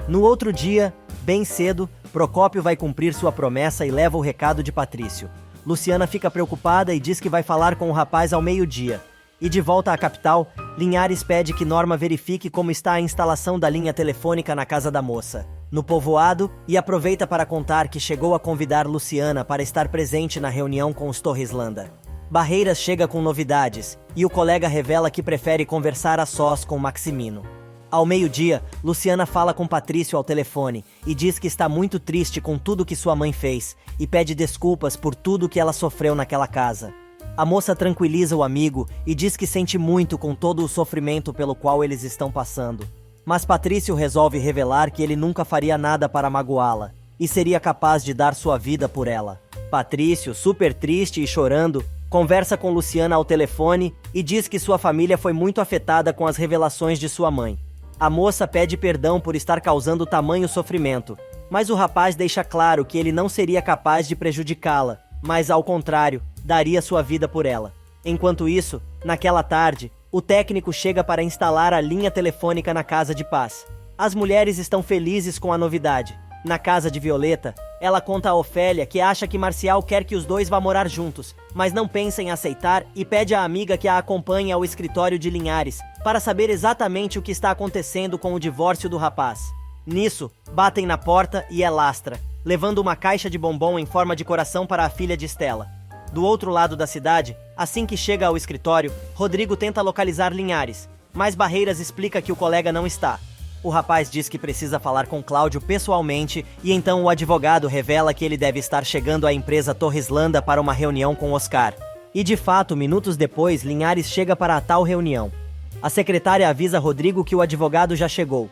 No outro dia, bem cedo, Procópio vai cumprir sua promessa e leva o recado de Patrício. Luciana fica preocupada e diz que vai falar com o rapaz ao meio-dia. E de volta à capital, Linhares pede que Norma verifique como está a instalação da linha telefônica na casa da moça, no povoado, e aproveita para contar que chegou a convidar Luciana para estar presente na reunião com os Torreslanda. Barreiras chega com novidades, e o colega revela que prefere conversar a sós com Maximino. Ao meio-dia, Luciana fala com Patrício ao telefone e diz que está muito triste com tudo que sua mãe fez e pede desculpas por tudo que ela sofreu naquela casa. A moça tranquiliza o amigo e diz que sente muito com todo o sofrimento pelo qual eles estão passando. Mas Patrício resolve revelar que ele nunca faria nada para magoá-la e seria capaz de dar sua vida por ela. Patrício, super triste e chorando, conversa com Luciana ao telefone e diz que sua família foi muito afetada com as revelações de sua mãe. A moça pede perdão por estar causando tamanho sofrimento, mas o rapaz deixa claro que ele não seria capaz de prejudicá-la, mas ao contrário, daria sua vida por ela. Enquanto isso, naquela tarde, o técnico chega para instalar a linha telefônica na casa de Paz. As mulheres estão felizes com a novidade. Na casa de Violeta, ela conta a Ofélia que acha que Marcial quer que os dois vá morar juntos, mas não pensa em aceitar e pede à amiga que a acompanhe ao escritório de Linhares para saber exatamente o que está acontecendo com o divórcio do rapaz. Nisso, batem na porta e é Lastra, levando uma caixa de bombom em forma de coração para a filha de Estela. Do outro lado da cidade, assim que chega ao escritório, Rodrigo tenta localizar Linhares, mas Barreiras explica que o colega não está. O rapaz diz que precisa falar com Cláudio pessoalmente e então o advogado revela que ele deve estar chegando à empresa Torreslanda para uma reunião com Oscar. E de fato, minutos depois, Linhares chega para a tal reunião. A secretária avisa Rodrigo que o advogado já chegou.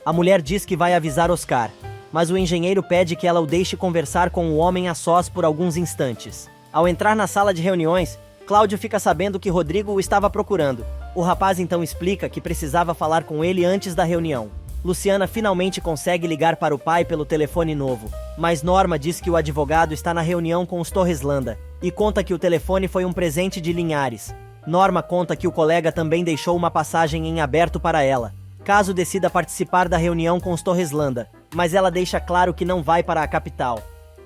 A mulher diz que vai avisar Oscar, mas o engenheiro pede que ela o deixe conversar com o homem a sós por alguns instantes. Ao entrar na sala de reuniões, Cláudio fica sabendo que Rodrigo o estava procurando. O rapaz então explica que precisava falar com ele antes da reunião. Luciana finalmente consegue ligar para o pai pelo telefone novo, mas Norma diz que o advogado está na reunião com os Torreslanda e conta que o telefone foi um presente de Linhares. Norma conta que o colega também deixou uma passagem em aberto para ela, caso decida participar da reunião com os Torreslanda, mas ela deixa claro que não vai para a capital.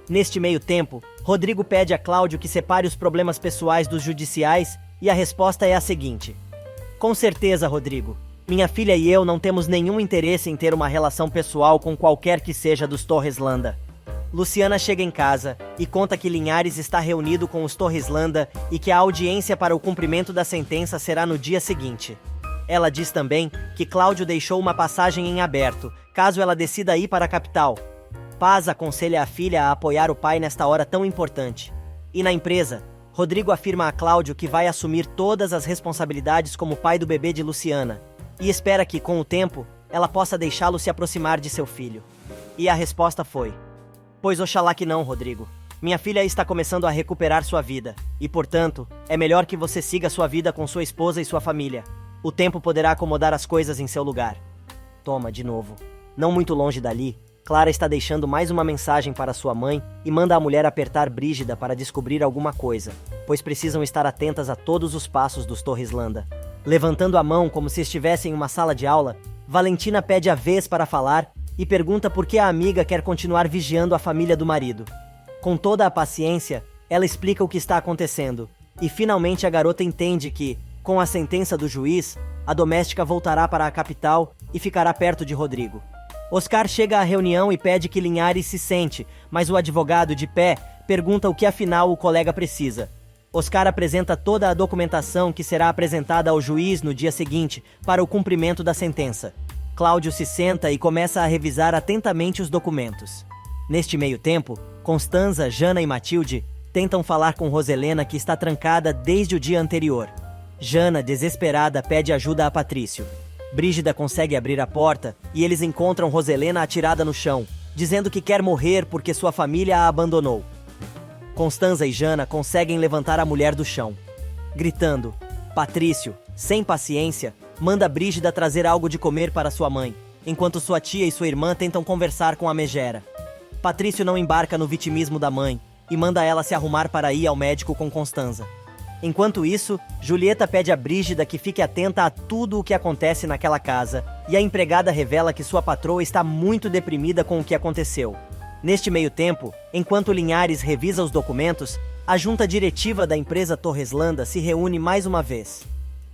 Neste meio tempo, Rodrigo pede a Cláudio que separe os problemas pessoais dos judiciais e a resposta é a seguinte: com certeza, Rodrigo. Minha filha e eu não temos nenhum interesse em ter uma relação pessoal com qualquer que seja dos Torreslanda. Luciana chega em casa e conta que Linhares está reunido com os Torreslanda e que a audiência para o cumprimento da sentença será no dia seguinte. Ela diz também que Cláudio deixou uma passagem em aberto, caso ela decida ir para a capital. Paz aconselha a filha a apoiar o pai nesta hora tão importante. E na empresa, Rodrigo afirma a Cláudio que vai assumir todas as responsabilidades como pai do bebê de Luciana, e espera que, com o tempo, ela possa deixá-lo se aproximar de seu filho. E a resposta foi: pois oxalá que não, Rodrigo. Minha filha está começando a recuperar sua vida, e portanto, é melhor que você siga sua vida com sua esposa e sua família. O tempo poderá acomodar as coisas em seu lugar. Toma, de novo. Não muito longe dali, Clara está deixando mais uma mensagem para sua mãe e manda a mulher apertar Brígida para descobrir alguma coisa, pois precisam estar atentas a todos os passos dos Torreslanda. Levantando a mão como se estivesse em uma sala de aula, Valentina pede a vez para falar e pergunta por que a amiga quer continuar vigiando a família do marido. Com toda a paciência, ela explica o que está acontecendo, e finalmente a garota entende que, com a sentença do juiz, a doméstica voltará para a capital e ficará perto de Rodrigo. Oscar chega à reunião e pede que Linhares se sente, mas o advogado, de pé, pergunta o que afinal o colega precisa. Oscar apresenta toda a documentação que será apresentada ao juiz no dia seguinte para o cumprimento da sentença. Cláudio se senta e começa a revisar atentamente os documentos. Neste meio tempo, Constanza, Jana e Matilde tentam falar com Roselena, que está trancada desde o dia anterior. Jana, desesperada, pede ajuda a Patrício. Brígida consegue abrir a porta e eles encontram Roselena atirada no chão, dizendo que quer morrer porque sua família a abandonou. Constanza e Jana conseguem levantar a mulher do chão. Gritando, Patrício, sem paciência, manda Brígida trazer algo de comer para sua mãe, enquanto sua tia e sua irmã tentam conversar com a megera. Patrício não embarca no vitimismo da mãe e manda ela se arrumar para ir ao médico com Constanza. Enquanto isso, Julieta pede a Brígida que fique atenta a tudo o que acontece naquela casa, e a empregada revela que sua patroa está muito deprimida com o que aconteceu. Neste meio tempo, enquanto Linhares revisa os documentos, a junta diretiva da empresa Torreslanda se reúne mais uma vez.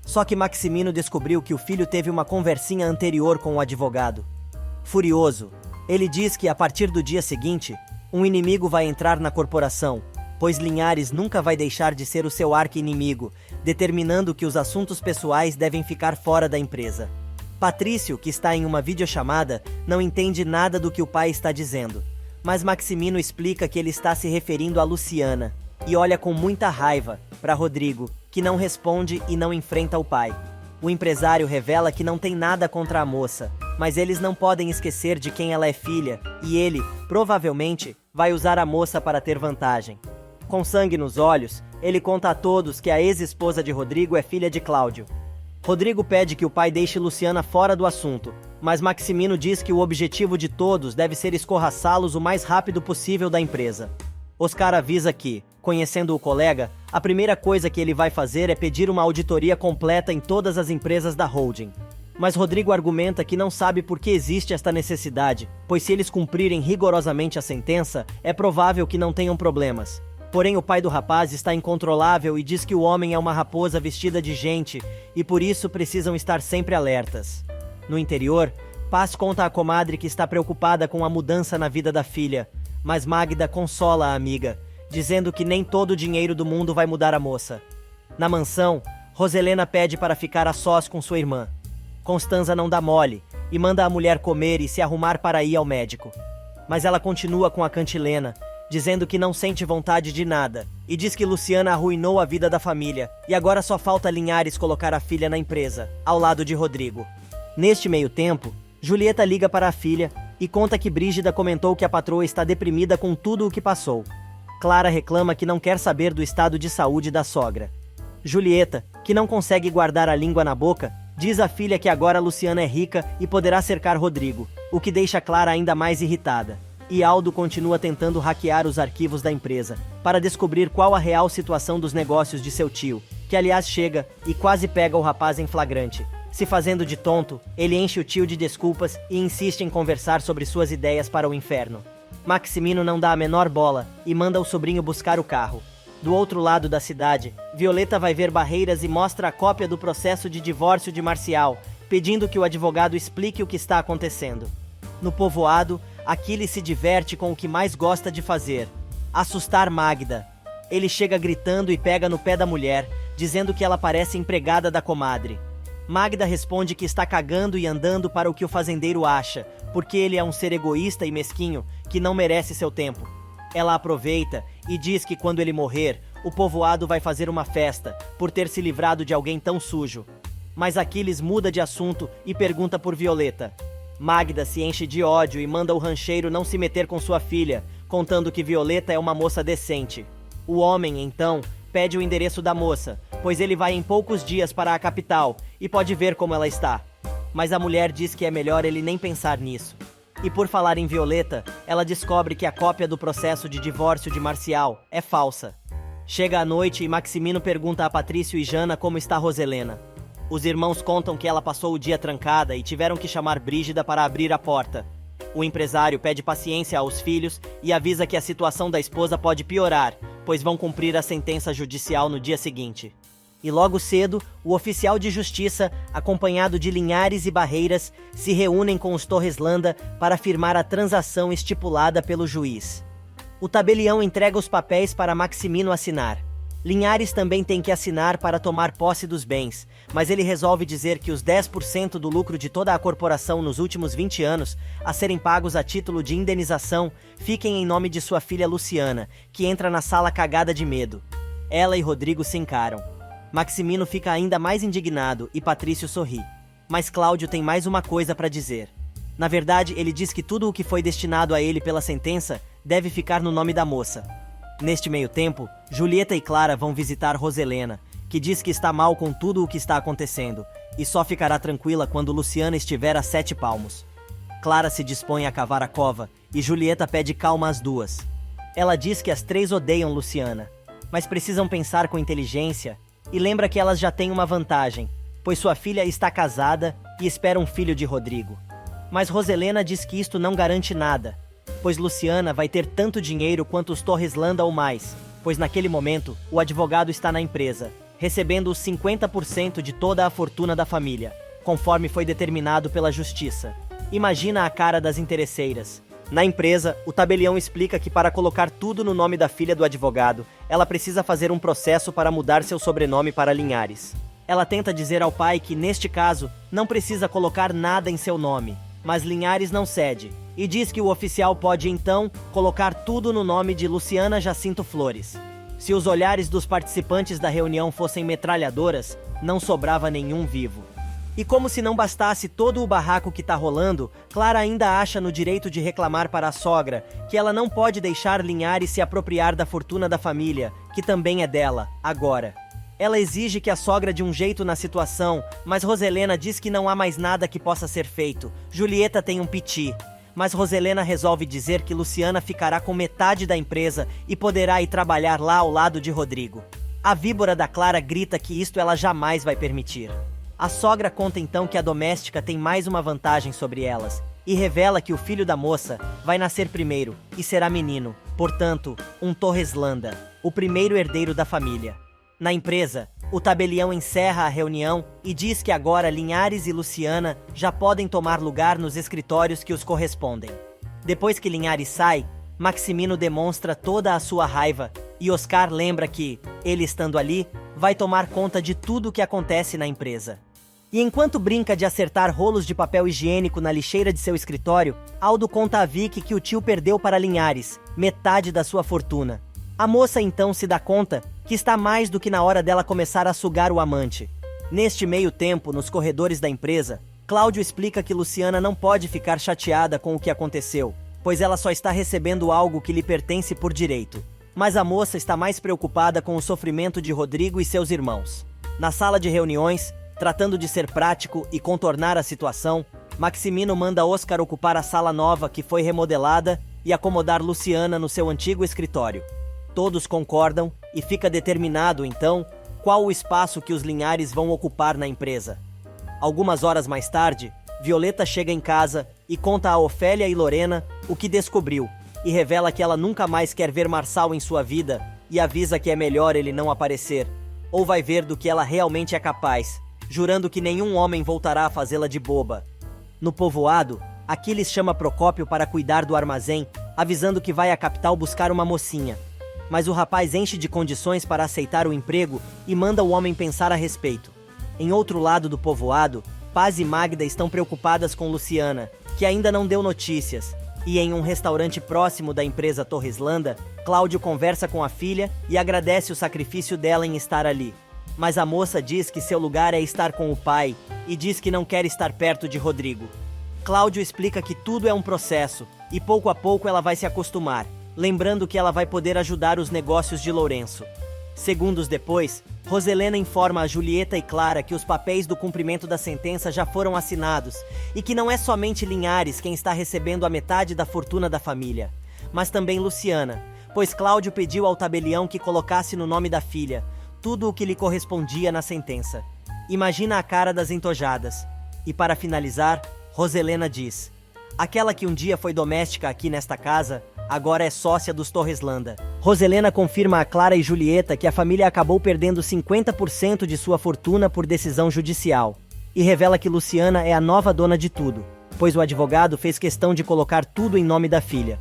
Só que Maximino descobriu que o filho teve uma conversinha anterior com o advogado. Furioso, ele diz que a partir do dia seguinte, um inimigo vai entrar na corporação, pois Linhares nunca vai deixar de ser o seu arqui-inimigo, determinando que os assuntos pessoais devem ficar fora da empresa. Patrício, que está em uma videochamada, não entende nada do que o pai está dizendo, mas Maximino explica que ele está se referindo a Luciana, e olha com muita raiva para Rodrigo, que não responde e não enfrenta o pai. O empresário revela que não tem nada contra a moça, mas eles não podem esquecer de quem ela é filha, e ele, provavelmente, vai usar a moça para ter vantagem. Com sangue nos olhos, ele conta a todos que a ex-esposa de Rodrigo é filha de Cláudio. Rodrigo pede que o pai deixe Luciana fora do assunto, mas Maximino diz que o objetivo de todos deve ser escorraçá-los o mais rápido possível da empresa. Oscar avisa que, conhecendo o colega, a primeira coisa que ele vai fazer é pedir uma auditoria completa em todas as empresas da holding. Mas Rodrigo argumenta que não sabe por que existe esta necessidade, pois se eles cumprirem rigorosamente a sentença, é provável que não tenham problemas. Porém, o pai do rapaz está incontrolável e diz que o homem é uma raposa vestida de gente e por isso precisam estar sempre alertas. No interior, Paz conta à comadre que está preocupada com a mudança na vida da filha, mas Magda consola a amiga, dizendo que nem todo o dinheiro do mundo vai mudar a moça. Na mansão, Roselena pede para ficar a sós com sua irmã. Constanza não dá mole e manda a mulher comer e se arrumar para ir ao médico. Mas ela continua com a cantilena, dizendo que não sente vontade de nada, e diz que Luciana arruinou a vida da família, e agora só falta Linhares colocar a filha na empresa, ao lado de Rodrigo. Neste meio tempo, Julieta liga para a filha e conta que Brígida comentou que a patroa está deprimida com tudo o que passou. Clara reclama que não quer saber do estado de saúde da sogra. Julieta, que não consegue guardar a língua na boca, diz à filha que agora Luciana é rica e poderá cercar Rodrigo, o que deixa Clara ainda mais irritada. E Aldo continua tentando hackear os arquivos da empresa, para descobrir qual a real situação dos negócios de seu tio, que aliás chega e quase pega o rapaz em flagrante. Se fazendo de tonto, ele enche o tio de desculpas e insiste em conversar sobre suas ideias para o inferno. Maximino não dá a menor bola e manda o sobrinho buscar o carro. Do outro lado da cidade, Violeta vai ver Barreiras e mostra a cópia do processo de divórcio de Marcial, pedindo que o advogado explique o que está acontecendo. No povoado, Aquiles se diverte com o que mais gosta de fazer: assustar Magda. Ele chega gritando e pega no pé da mulher, dizendo que ela parece empregada da comadre. Magda responde que está cagando e andando para o que o fazendeiro acha, porque ele é um ser egoísta e mesquinho, que não merece seu tempo. Ela aproveita e diz que quando ele morrer, o povoado vai fazer uma festa, por ter se livrado de alguém tão sujo. Mas Aquiles muda de assunto e pergunta por Violeta. Magda se enche de ódio e manda o rancheiro não se meter com sua filha, contando que Violeta é uma moça decente. O homem, então, pede o endereço da moça, pois ele vai em poucos dias para a capital e pode ver como ela está. Mas a mulher diz que é melhor ele nem pensar nisso. E por falar em Violeta, ela descobre que a cópia do processo de divórcio de Marcial é falsa. Chega a noite e Maximino pergunta a Patrício e Jana como está Roselena. Os irmãos contam que ela passou o dia trancada e tiveram que chamar Brígida para abrir a porta. O empresário pede paciência aos filhos e avisa que a situação da esposa pode piorar, pois vão cumprir a sentença judicial no dia seguinte. E logo cedo, o oficial de justiça, acompanhado de Linhares e Barreiras, se reúnem com os Torreslanda para firmar a transação estipulada pelo juiz. O tabelião entrega os papéis para Maximino assinar. Linhares também tem que assinar para tomar posse dos bens, mas ele resolve dizer que os 10% do lucro de toda a corporação nos últimos 20 anos, a serem pagos a título de indenização, fiquem em nome de sua filha Luciana, que entra na sala cagada de medo. Ela e Rodrigo se encaram. Maximino fica ainda mais indignado e Patrício sorri. Mas Cláudio tem mais uma coisa para dizer. Na verdade, ele diz que tudo o que foi destinado a ele pela sentença deve ficar no nome da moça. Neste meio tempo, Julieta e Clara vão visitar Roselena, que diz que está mal com tudo o que está acontecendo, e só ficará tranquila quando Luciana estiver a 7 palmos. Clara se dispõe a cavar a cova, e Julieta pede calma às duas. Ela diz que as 3 odeiam Luciana, mas precisam pensar com inteligência, e lembra que elas já têm uma vantagem, pois sua filha está casada e espera um filho de Rodrigo. Mas Roselena diz que isto não garante nada, pois Luciana vai ter tanto dinheiro quanto os Torreslanda ou mais, pois naquele momento o advogado está na empresa, recebendo os 50% de toda a fortuna da família, conforme foi determinado pela justiça. Imagina a cara das interesseiras. Na empresa, o tabelião explica que para colocar tudo no nome da filha do advogado, ela precisa fazer um processo para mudar seu sobrenome para Linhares. Ela tenta dizer ao pai que, neste caso, não precisa colocar nada em seu nome, mas Linhares não cede, e diz que o oficial pode, então, colocar tudo no nome de Luciana Jacinto Flores. Se os olhares dos participantes da reunião fossem metralhadoras, não sobrava nenhum vivo. E como se não bastasse todo o barraco que tá rolando, Clara ainda acha no direito de reclamar para a sogra que ela não pode deixar Linhares se apropriar da fortuna da família, que também é dela, agora. Ela exige que a sogra dê um jeito na situação, mas Roselena diz que não há mais nada que possa ser feito. Julieta tem um piti. Mas Roselena resolve dizer que Luciana ficará com metade da empresa e poderá ir trabalhar lá ao lado de Rodrigo. A víbora da Clara grita que isto ela jamais vai permitir. A sogra conta então que a doméstica tem mais uma vantagem sobre elas, e revela que o filho da moça vai nascer primeiro, e será menino, portanto, um Torreslanda, o primeiro herdeiro da família. Na empresa, o tabelião encerra a reunião e diz que agora Linhares e Luciana já podem tomar lugar nos escritórios que os correspondem. Depois que Linhares sai, Maximino demonstra toda a sua raiva e Oscar lembra que, ele estando ali, vai tomar conta de tudo o que acontece na empresa. E enquanto brinca de acertar rolos de papel higiênico na lixeira de seu escritório, Aldo conta a Vicky que o tio perdeu para Linhares, metade da sua fortuna. A moça então se dá conta que está mais do que na hora dela começar a sugar o amante. Neste meio tempo, nos corredores da empresa, Cláudio explica que Luciana não pode ficar chateada com o que aconteceu, pois ela só está recebendo algo que lhe pertence por direito. Mas a moça está mais preocupada com o sofrimento de Rodrigo e seus irmãos. Na sala de reuniões, tratando de ser prático e contornar a situação, Maximino manda Oscar ocupar a sala nova que foi remodelada e acomodar Luciana no seu antigo escritório. Todos concordam e fica determinado, então, qual o espaço que os Linhares vão ocupar na empresa. Algumas horas mais tarde, Violeta chega em casa e conta a Ofélia e Lorena o que descobriu, e revela que ela nunca mais quer ver Marçal em sua vida e avisa que é melhor ele não aparecer, ou vai ver do que ela realmente é capaz, jurando que nenhum homem voltará a fazê-la de boba. No povoado, Aquiles chama Procópio para cuidar do armazém, avisando que vai à capital buscar uma mocinha. Mas o rapaz enche de condições para aceitar o emprego e manda o homem pensar a respeito. Em outro lado do povoado, Paz e Magda estão preocupadas com Luciana, que ainda não deu notícias, e em um restaurante próximo da empresa Torreslanda, Cláudio conversa com a filha e agradece o sacrifício dela em estar ali. Mas a moça diz que seu lugar é estar com o pai e diz que não quer estar perto de Rodrigo. Cláudio explica que tudo é um processo e pouco a pouco ela vai se acostumar, lembrando que ela vai poder ajudar os negócios de Lourenço. Segundos depois, Roselena informa a Julieta e Clara que os papéis do cumprimento da sentença já foram assinados e que não é somente Linhares quem está recebendo a metade da fortuna da família, mas também Luciana, pois Cláudio pediu ao tabelião que colocasse no nome da filha tudo o que lhe correspondia na sentença. Imagina a cara das entojadas. E para finalizar, Roselena diz: aquela que um dia foi doméstica aqui nesta casa, agora é sócia dos Torreslanda. Roselena confirma a Clara e Julieta que a família acabou perdendo 50% de sua fortuna por decisão judicial. E revela que Luciana é a nova dona de tudo, pois o advogado fez questão de colocar tudo em nome da filha.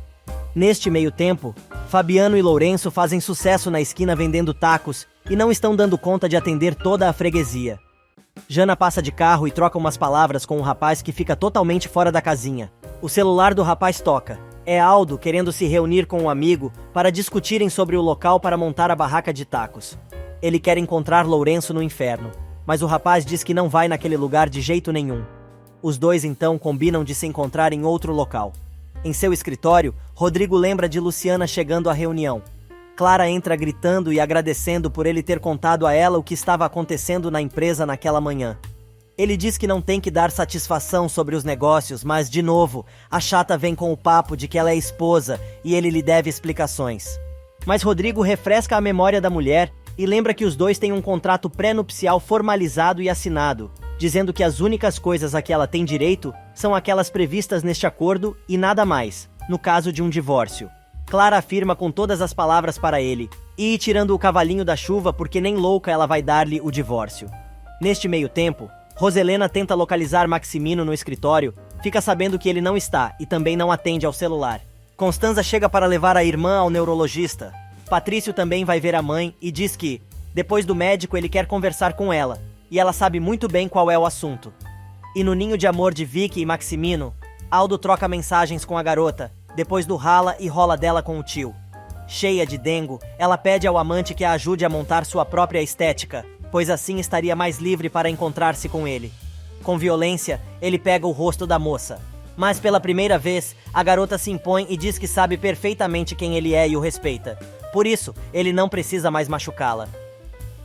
Neste meio tempo, Fabiano e Lourenço fazem sucesso na esquina vendendo tacos e não estão dando conta de atender toda a freguesia. Jana passa de carro e troca umas palavras com um rapaz que fica totalmente fora da casinha. O celular do rapaz toca. É Aldo querendo se reunir com um amigo para discutirem sobre o local para montar a barraca de tacos. Ele quer encontrar Lourenço no inferno, mas o rapaz diz que não vai naquele lugar de jeito nenhum. Os dois então combinam de se encontrar em outro local. Em seu escritório, Rodrigo lembra de Luciana chegando à reunião. Clara entra gritando e agradecendo por ele ter contado a ela o que estava acontecendo na empresa naquela manhã. Ele diz que não tem que dar satisfação sobre os negócios, mas, de novo, a chata vem com o papo de que ela é esposa e ele lhe deve explicações. Mas Rodrigo refresca a memória da mulher e lembra que os dois têm um contrato pré-nupcial formalizado e assinado, dizendo que as únicas coisas a que ela tem direito são aquelas previstas neste acordo e nada mais, no caso de um divórcio. Clara afirma com todas as palavras para ele, e tirando o cavalinho da chuva porque nem louca ela vai dar-lhe o divórcio. Neste meio tempo, Roselena tenta localizar Maximino no escritório, fica sabendo que ele não está e também não atende ao celular. Constanza chega para levar a irmã ao neurologista. Patrício também vai ver a mãe e diz que, depois do médico, ele quer conversar com ela, e ela sabe muito bem qual é o assunto. E no ninho de amor de Vicky e Maximino, Aldo troca mensagens com a garota, depois do rala e rola dela com o tio. Cheia de dengo, ela pede ao amante que a ajude a montar sua própria estética, pois assim estaria mais livre para encontrar-se com ele. Com violência, ele pega o rosto da moça. Mas pela primeira vez, a garota se impõe e diz que sabe perfeitamente quem ele é e o respeita. Por isso, ele não precisa mais machucá-la.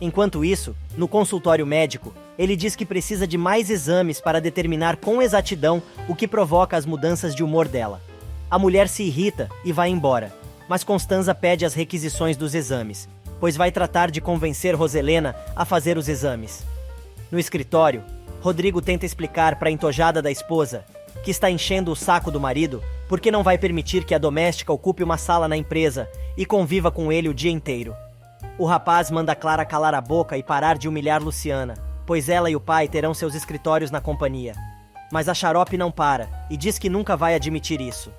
Enquanto isso, no consultório médico, ele diz que precisa de mais exames para determinar com exatidão o que provoca as mudanças de humor dela. A mulher se irrita e vai embora, mas Constanza pede as requisições dos exames, pois vai tratar de convencer Roselena a fazer os exames. No escritório, Rodrigo tenta explicar para a entojada da esposa, que está enchendo o saco do marido, porque não vai permitir que a doméstica ocupe uma sala na empresa e conviva com ele o dia inteiro. O rapaz manda Clara calar a boca e parar de humilhar Luciana, pois ela e o pai terão seus escritórios na companhia. Mas a xarope não para e diz que nunca vai admitir isso.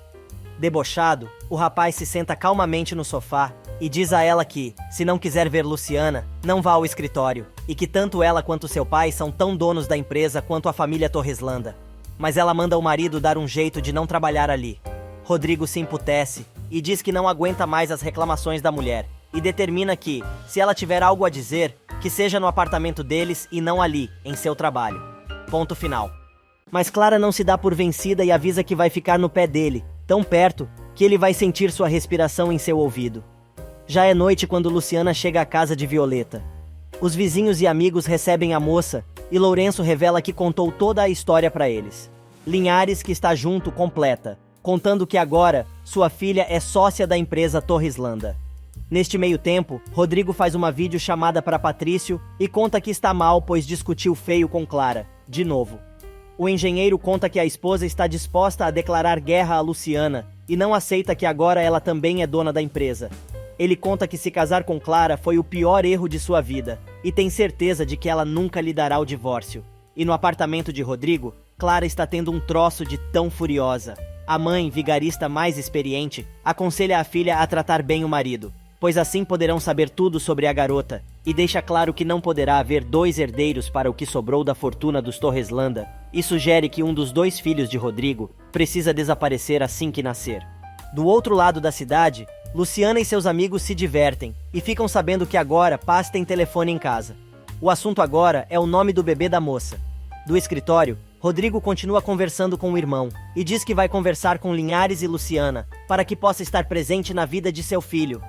Debochado, o rapaz se senta calmamente no sofá e diz a ela que, se não quiser ver Luciana, não vá ao escritório, e que tanto ela quanto seu pai são tão donos da empresa quanto a família Torreslanda. Mas ela manda o marido dar um jeito de não trabalhar ali. Rodrigo se emputece e diz que não aguenta mais as reclamações da mulher, e determina que, se ela tiver algo a dizer, que seja no apartamento deles e não ali, em seu trabalho. Ponto final. Mas Clara não se dá por vencida e avisa que vai ficar no pé dele, tão perto que ele vai sentir sua respiração em seu ouvido. Já é noite quando Luciana chega à casa de Violeta. Os vizinhos e amigos recebem a moça e Lourenço revela que contou toda a história para eles. Linhares, que está junto, completa, contando que agora sua filha é sócia da empresa Torreslanda. Neste meio tempo, Rodrigo faz uma videochamada para Patrício e conta que está mal pois discutiu feio com Clara, de novo. O engenheiro conta que a esposa está disposta a declarar guerra a Luciana e não aceita que agora ela também é dona da empresa. Ele conta que se casar com Clara foi o pior erro de sua vida e tem certeza de que ela nunca lhe dará o divórcio. E no apartamento de Rodrigo, Clara está tendo um troço de tão furiosa. A mãe, vigarista mais experiente, aconselha a filha a tratar bem o marido, pois assim poderão saber tudo sobre a garota, e deixa claro que não poderá haver 2 herdeiros para o que sobrou da fortuna dos Torreslanda, e sugere que um dos 2 filhos de Rodrigo precisa desaparecer assim que nascer. Do outro lado da cidade, Luciana e seus amigos se divertem, e ficam sabendo que agora Paz tem telefone em casa. O assunto agora é o nome do bebê da moça. Do escritório, Rodrigo continua conversando com o irmão, e diz que vai conversar com Linhares e Luciana, para que possa estar presente na vida de seu filho.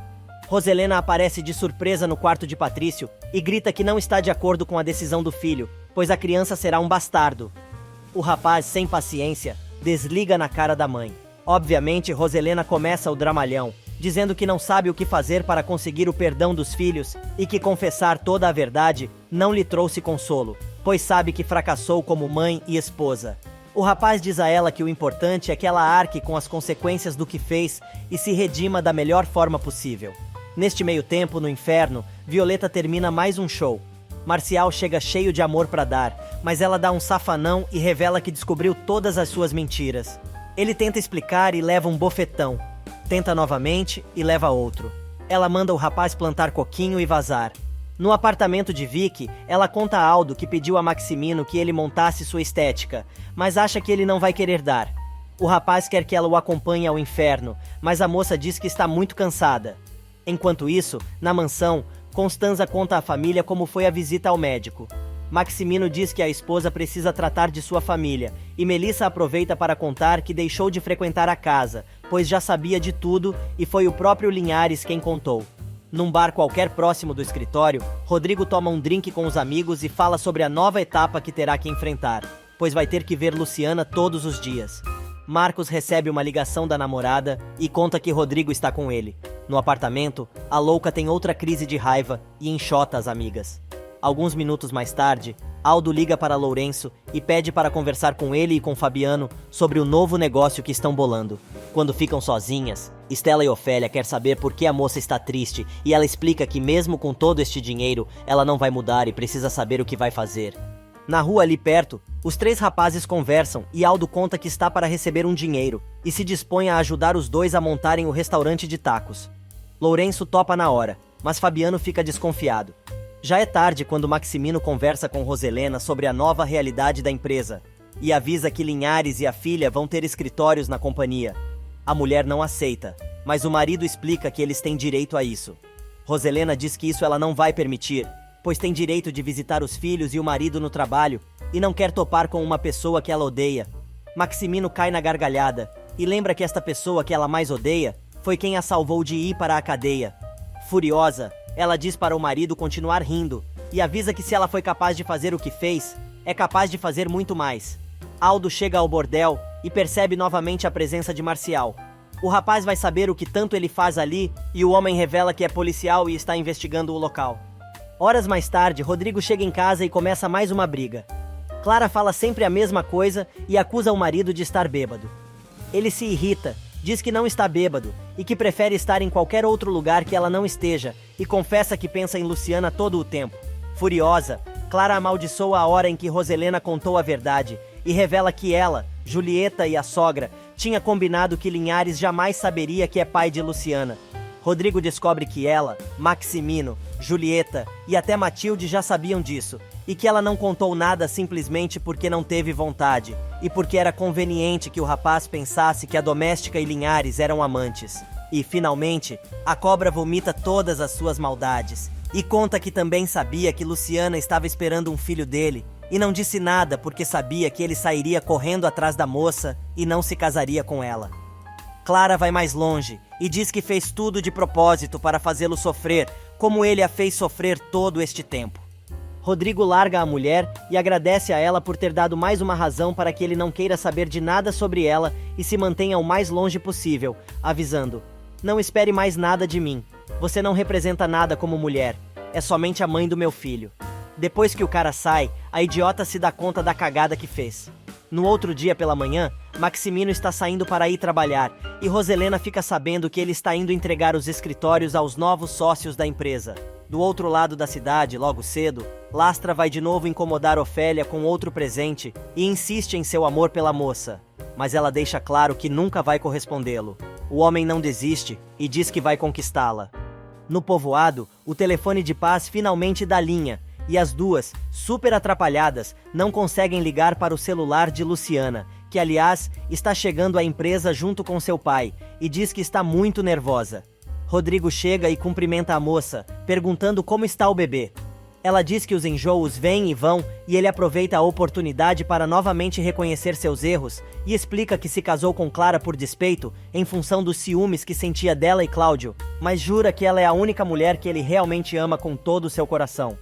Roselena aparece de surpresa no quarto de Patrício, e grita que não está de acordo com a decisão do filho, pois a criança será um bastardo. O rapaz, sem paciência, desliga na cara da mãe. Obviamente, Roselena começa o dramalhão, dizendo que não sabe o que fazer para conseguir o perdão dos filhos e que confessar toda a verdade não lhe trouxe consolo, pois sabe que fracassou como mãe e esposa. O rapaz diz a ela que o importante é que ela arque com as consequências do que fez e se redima da melhor forma possível. Neste meio tempo, no inferno, Violeta termina mais um show. Marcial chega cheio de amor para dar, mas ela dá um safanão e revela que descobriu todas as suas mentiras. Ele tenta explicar e leva um bofetão. Tenta novamente e leva outro. Ela manda o rapaz plantar coquinho e vazar. No apartamento de Vicky, ela conta a Aldo que pediu a Maximino que ele montasse sua estética, mas acha que ele não vai querer dar. O rapaz quer que ela o acompanhe ao inferno, mas a moça diz que está muito cansada. Enquanto isso, na mansão, Constanza conta à família como foi a visita ao médico. Maximino diz que a esposa precisa tratar de sua família, e Melissa aproveita para contar que deixou de frequentar a casa, pois já sabia de tudo e foi o próprio Linhares quem contou. Num bar qualquer próximo do escritório, Rodrigo toma um drink com os amigos e fala sobre a nova etapa que terá que enfrentar, pois vai ter que ver Luciana todos os dias. Marcos recebe uma ligação da namorada e conta que Rodrigo está com ele. No apartamento, a louca tem outra crise de raiva e enxota as amigas. Alguns minutos mais tarde, Aldo liga para Lourenço e pede para conversar com ele e com Fabiano sobre o novo negócio que estão bolando. Quando ficam sozinhas, Estela e Ofélia quer saber por que a moça está triste e ela explica que mesmo com todo este dinheiro, ela não vai mudar e precisa saber o que vai fazer. Na rua ali perto, os 3 rapazes conversam e Aldo conta que está para receber um dinheiro e se dispõe a ajudar os 2 a montarem o restaurante de tacos. Lourenço topa na hora, mas Fabiano fica desconfiado. Já é tarde quando Maximino conversa com Roselena sobre a nova realidade da empresa e avisa que Linhares e a filha vão ter escritórios na companhia. A mulher não aceita, mas o marido explica que eles têm direito a isso. Roselena diz que isso ela não vai permitir, pois tem direito de visitar os filhos e o marido no trabalho e não quer topar com uma pessoa que ela odeia. Maximino cai na gargalhada e lembra que esta pessoa que ela mais odeia foi quem a salvou de ir para a cadeia. Furiosa, ela diz para o marido continuar rindo e avisa que se ela foi capaz de fazer o que fez, é capaz de fazer muito mais. Aldo chega ao bordel e percebe novamente a presença de Marcial. O rapaz vai saber o que tanto ele faz ali e o homem revela que é policial e está investigando o local. Horas mais tarde, Rodrigo chega em casa e começa mais uma briga. Clara fala sempre a mesma coisa e acusa o marido de estar bêbado. Ele se irrita, diz que não está bêbado e que prefere estar em qualquer outro lugar que ela não esteja e confessa que pensa em Luciana todo o tempo. Furiosa, Clara amaldiçoa a hora em que Roselena contou a verdade e revela que ela, Julieta e a sogra tinha combinado que Linhares jamais saberia que é pai de Luciana. Rodrigo descobre que ela, Maximino, Julieta e até Matilde já sabiam disso e que ela não contou nada simplesmente porque não teve vontade e porque era conveniente que o rapaz pensasse que a doméstica e Linhares eram amantes. E, finalmente, a cobra vomita todas as suas maldades e conta que também sabia que Luciana estava esperando um filho dele e não disse nada porque sabia que ele sairia correndo atrás da moça e não se casaria com ela. Clara vai mais longe e diz que fez tudo de propósito para fazê-lo sofrer, como ele a fez sofrer todo este tempo. Rodrigo larga a mulher e agradece a ela por ter dado mais uma razão para que ele não queira saber de nada sobre ela e se mantenha o mais longe possível, avisando: "Não espere mais nada de mim. Você não representa nada como mulher. É somente a mãe do meu filho." Depois que o cara sai, a idiota se dá conta da cagada que fez. No outro dia pela manhã, Maximino está saindo para ir trabalhar e Roselena fica sabendo que ele está indo entregar os escritórios aos novos sócios da empresa. Do outro lado da cidade, logo cedo, Lastra vai de novo incomodar Ofélia com outro presente e insiste em seu amor pela moça. Mas ela deixa claro que nunca vai correspondê-lo. O homem não desiste e diz que vai conquistá-la. No povoado, o telefone de Paz finalmente dá linha e as duas, super atrapalhadas, não conseguem ligar para o celular de Luciana, que aliás está chegando à empresa junto com seu pai e diz que está muito nervosa. Rodrigo chega e cumprimenta a moça, perguntando como está o bebê. Ela diz que os enjoos vêm e vão e ele aproveita a oportunidade para novamente reconhecer seus erros e explica que se casou com Clara por despeito em função dos ciúmes que sentia dela e Cláudio, mas jura que ela é a única mulher que ele realmente ama com todo o seu coração.